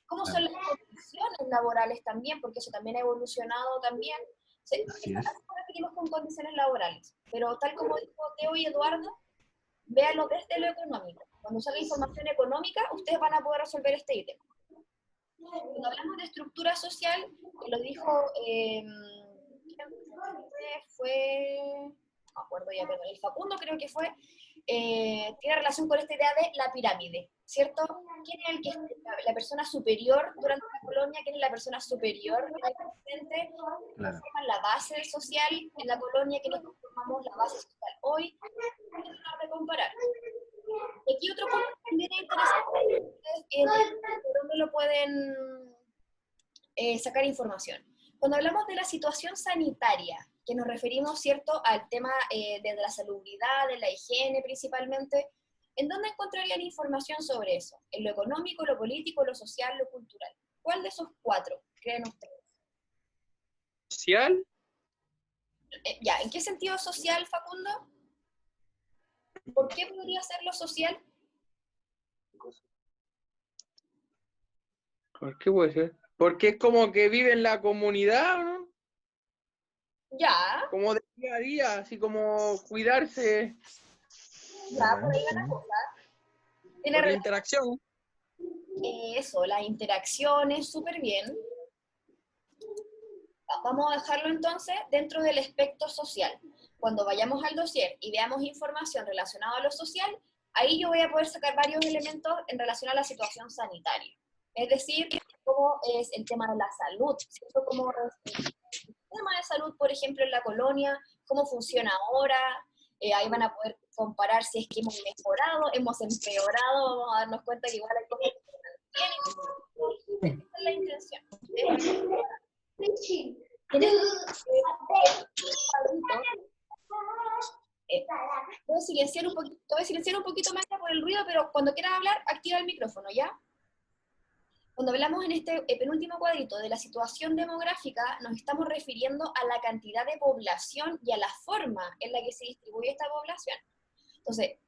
¿Cómo son las condiciones laborales también? Porque eso también ha evolucionado también. Así nos referimos con condiciones laborales. Pero tal como dijo Teo y Eduardo, véanlo desde lo económico. Cuando salga información económica, ustedes van a poder resolver este ítem. Cuando hablamos de estructura social, que lo dijo, no me acuerdo ya, pero el Facundo creo que fue, tiene relación con esta idea de la pirámide, ¿cierto? ¿Quién es el que es la persona superior durante la colonia? ¿Quién es la persona superior en el presente? ¿Quiénes forman la base social en la colonia? ¿Quiénes formamos la base social hoy? Hay que tratar de comparar. Y aquí otro punto también interesante es por dónde lo pueden sacar información. Cuando hablamos de la situación sanitaria, que nos referimos, ¿cierto?, al tema de la salubridad, de la higiene principalmente, ¿en dónde encontrarían información sobre eso? ¿En lo económico, lo político, lo social, lo cultural? ¿Cuál de esos cuatro creen ustedes?
¿Social?
Ya, ¿en qué sentido social, Facundo? ¿Por qué podría ser lo social?
¿Por qué puede ser? Porque es como que vive en la comunidad, ¿no?
Ya.
Como de día a día, así como cuidarse.
Ya, por ahí va la cosa.
Por la interacción.
Eso, las interacciones, súper bien. Vamos a dejarlo entonces dentro del aspecto social. Cuando vayamos al dossier y veamos información relacionada a lo social, ahí yo voy a poder sacar varios elementos en relación a la situación sanitaria. Es decir, cómo es el tema de la salud, ¿cierto? Cómo es el tema de salud, por ejemplo, en la colonia, cómo funciona ahora. Ahí van a poder comparar si es que hemos mejorado, hemos empeorado, vamos a darnos cuenta que igual hay cosas que no tienen. Esa es la intención. te voy a silenciar un poquito más por el ruido, pero cuando quieras hablar, activa el micrófono, ¿ya? Cuando hablamos en este penúltimo cuadrito de la situación demográfica, nos estamos refiriendo a la cantidad de población y a la forma en la que se distribuye esta población. Entonces,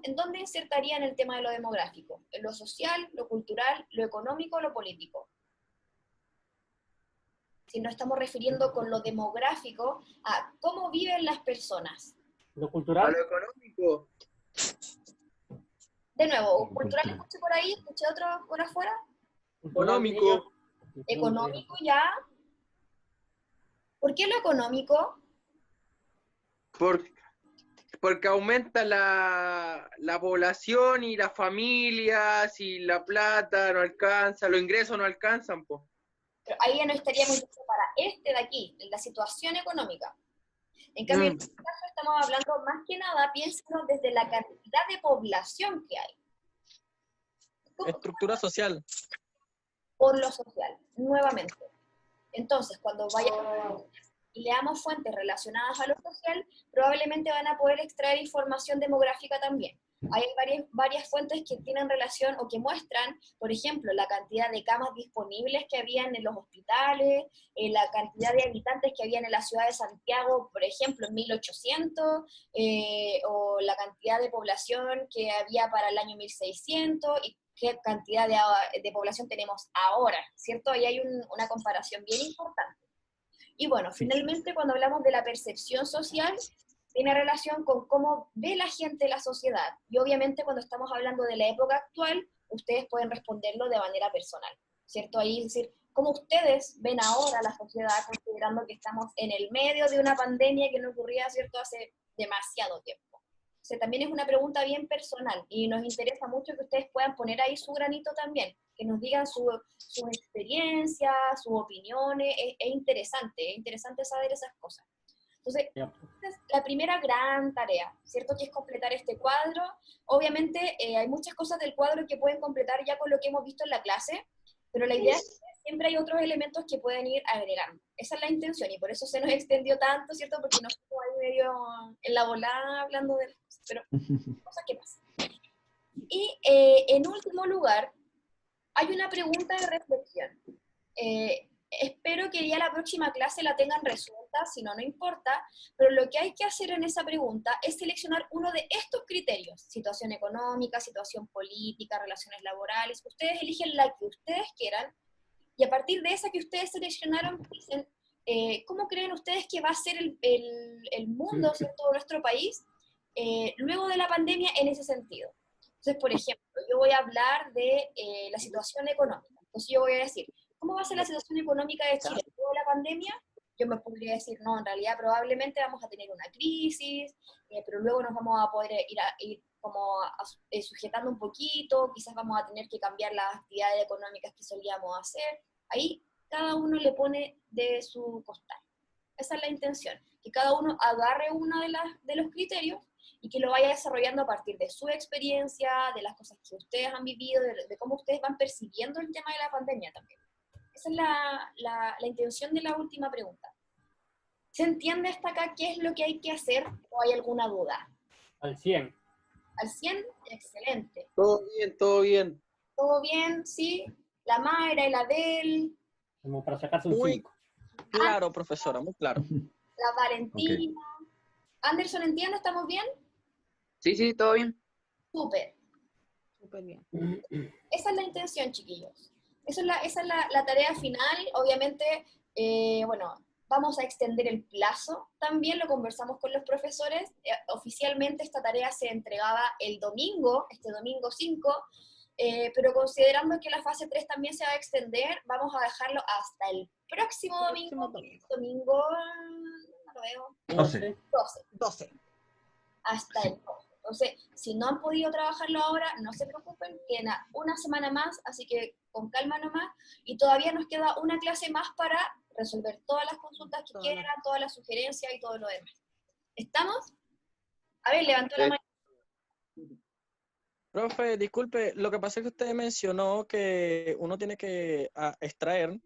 ¿en dónde insertaría en el tema de lo demográfico? ¿En lo social, lo cultural, lo económico, lo político? Si nos estamos refiriendo con lo demográfico a cómo viven las personas.
¿Lo cultural?
A lo económico.
De nuevo, cultural escuché por ahí, escuché otro por afuera.
Económico.
Económico ya. ¿Por qué lo económico?
Porque aumenta la población y las familias y la plata no alcanza, los ingresos no alcanzan, pues.
Pero ahí ya no estaríamos diciendo para este de aquí, la situación económica. En cambio, en este caso estamos hablando más que nada, piénsenlo desde la cantidad de población que hay.
Estructura social.
Por lo social, nuevamente. Entonces, cuando vayamos y leamos fuentes relacionadas a lo social, probablemente van a poder extraer información demográfica también. Hay varias fuentes que tienen relación o que muestran, por ejemplo, la cantidad de camas disponibles que habían en los hospitales, la cantidad de habitantes que habían en la ciudad de Santiago, por ejemplo, en 1800, o la cantidad de población que había para el año 1600, y qué cantidad de población tenemos ahora, ¿cierto? Ahí hay una comparación bien importante. Y bueno, finalmente cuando hablamos de la percepción social, tiene relación con cómo ve la gente la sociedad. Y obviamente cuando estamos hablando de la época actual, ustedes pueden responderlo de manera personal, ¿cierto? Ahí es decir, cómo ustedes ven ahora la sociedad considerando que estamos en el medio de una pandemia que no ocurría, ¿cierto?, hace demasiado tiempo. O sea, también es una pregunta bien personal y nos interesa mucho que ustedes puedan poner ahí su granito también, que nos digan sus experiencias, sus opiniones. Es interesante saber esas cosas. Entonces, esta es la primera gran tarea, ¿cierto? Que es completar este cuadro. Obviamente hay muchas cosas del cuadro que pueden completar ya con lo que hemos visto en la clase, pero la idea es que siempre hay otros elementos que pueden ir agregando. Esa es la intención y por eso se nos extendió tanto, ¿cierto? Porque nos estuvo ahí medio en la volada hablando de las cosas, pero cosas que pasan. Y en último lugar, hay una pregunta de reflexión. Espero que ya la próxima clase la tengan resuelta, si no, no importa, pero lo que hay que hacer en esa pregunta es seleccionar uno de estos criterios: situación económica, situación política, relaciones laborales. Ustedes eligen la que ustedes quieran, y a partir de esa que ustedes seleccionaron, dicen, ¿cómo creen ustedes que va a ser el mundo, ¿cierto?, nuestro país, luego de la pandemia en ese sentido? Entonces, por ejemplo, yo voy a hablar de la situación económica. Entonces yo voy a decir, ¿cómo va a ser la situación económica de Chile luego de la pandemia? Yo me podría decir, no, en realidad probablemente vamos a tener una crisis, pero luego nos vamos a poder ir como sujetando un poquito, quizás vamos a tener que cambiar las actividades económicas que solíamos hacer. Ahí cada uno le pone de su costal. Esa es la intención, que cada uno agarre uno de los criterios y que lo vaya desarrollando a partir de su experiencia, de las cosas que ustedes han vivido, de cómo ustedes van percibiendo el tema de la pandemia también. Esa es la intención de la última pregunta. ¿Se entiende hasta acá qué es lo que hay que hacer o hay alguna duda?
Al 100.
Al 100, excelente.
Todo bien, todo bien.
¿Todo bien? ¿Sí? La Mayra y la Del.
Como para sacarse un 5.
Claro, profesora, muy claro.
La Valentina. Okay. Anderson, ¿entiende? ¿Estamos bien?
Sí, todo bien.
Súper.
Súper bien.
Esa es la intención, chiquillos. Esa es la tarea final. Obviamente, bueno, vamos a extender el plazo. También lo conversamos con los profesores. Oficialmente esta tarea se entregaba el domingo, este domingo 5, pero considerando que la fase 3 también se va a extender, vamos a dejarlo hasta el próximo domingo. Domingo, no lo veo.
12.
Hasta el 12. Entonces, si no han podido trabajarlo ahora, no se preocupen, queda una semana más, así que con calma nomás, y todavía nos queda una clase más para resolver todas las consultas que quieran, todas las sugerencias y todo lo demás. ¿Estamos? A ver, levantó la mano.
Profe, disculpe, lo que pasa es que usted mencionó que uno tiene que extraer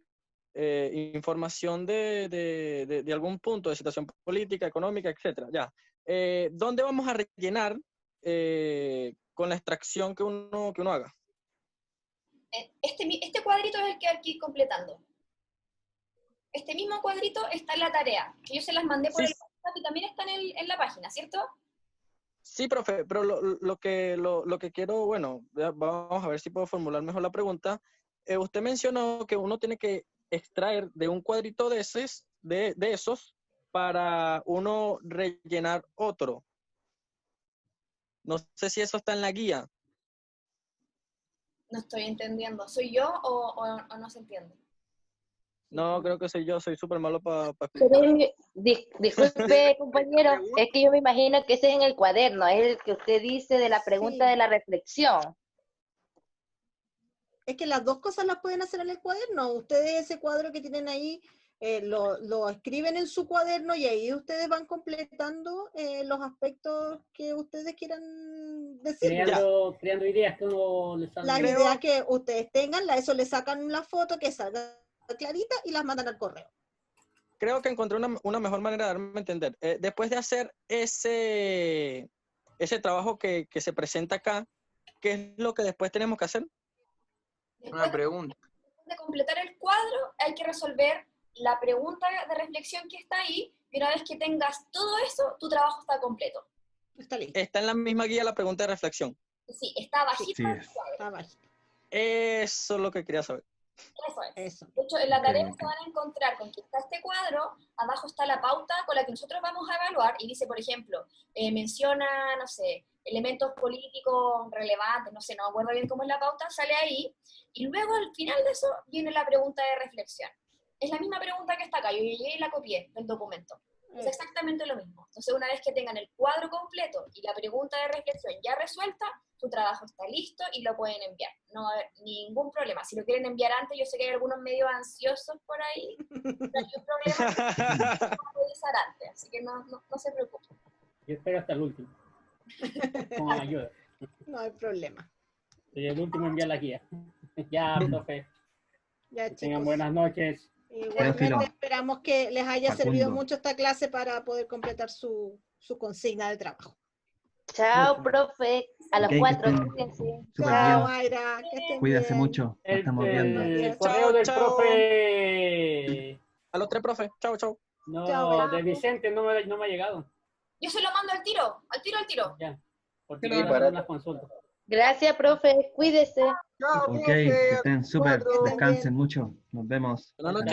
información de algún punto de situación política, económica, etcétera. Ya. ¿Dónde vamos a rellenar con la extracción que uno haga?
Este cuadrito es el que hay que ir completando. Este mismo cuadrito está en la tarea, que yo se las mandé por el WhatsApp y también está en la página, ¿cierto?
Sí, profe, pero lo que quiero, bueno, vamos a ver si puedo formular mejor la pregunta. Usted mencionó que uno tiene que extraer de un cuadrito de esos para uno rellenar otro. No sé si eso está en la guía.
No estoy entendiendo. ¿Soy yo o no se entiende?
No, creo que soy yo, soy súper malo para
Disculpe, compañero, es que yo me imagino que ese es en el cuaderno, es el que usted dice de la pregunta de la reflexión.
Es que las dos cosas las pueden hacer en el cuaderno. Ustedes ese cuadro que tienen ahí lo escriben en su cuaderno y ahí ustedes van completando los aspectos que ustedes quieran decir.
Creando ideas que uno les salga.
Las ideas que ustedes tengan, eso le sacan una foto que salga clarita y las mandan al correo.
Creo que encontré una mejor manera de darme a entender. Después de hacer ese trabajo que se presenta acá, ¿qué es lo que después tenemos que hacer?
Una pregunta.
Después de completar el cuadro, hay que resolver la pregunta de reflexión que está ahí, y una vez que tengas todo eso, tu trabajo está completo.
Está listo.
Está en la misma guía la pregunta de reflexión.
Sí, está bajito.
Sí,
está bajito.
Eso es lo que quería saber.
Eso es.
Eso.
De hecho, en la tarea
Ok.
se van a encontrar con que está este cuadro, abajo está la pauta con la que nosotros vamos a evaluar, y dice, por ejemplo, menciona, no sé, elementos políticos relevantes, no sé, no me acuerdo bien cómo es la pauta, sale ahí, y luego al final de eso viene la pregunta de reflexión. Es la misma pregunta que está acá, yo llegué y la copié del documento. Es exactamente lo mismo. Entonces, una vez que tengan el cuadro completo y la pregunta de reflexión ya resuelta, su trabajo está listo y lo pueden enviar. No va a haber ningún problema. Si lo quieren enviar antes, yo sé que hay algunos medio ansiosos por ahí, no hay un problema, lo pueden revisar antes, así que no se preocupen.
Yo espero hasta el último. Con ayuda.
No hay problema.
Soy el último en enviar la guía. Ya, profe.
Ya,
Que tengan
chicos.
buenas noches.
Igualmente esperamos que les haya
Facundo.
servido mucho esta clase para poder completar su consigna de trabajo.
Chao, profe. A los
Ok, que
4,
estén
cuídense.
súper
Chao,
bien.
Mayra. Que estén
Cuídense
bien.
mucho. Nos estamos viendo.
El correo del
Chao.
profe.
A los 3, profe. Chao, chao.
No,
Chao.
de Vicente no me ha llegado.
Yo se lo mando al tiro.
Ya. Porque
Sí,
quiero
para-
hacer unas consultas.
Gracias, profe. Cuídese.
Chao,
Ok,
profe.
que estén súper.
Cuatro.
Descansen mucho. Nos vemos.
Buenas noches.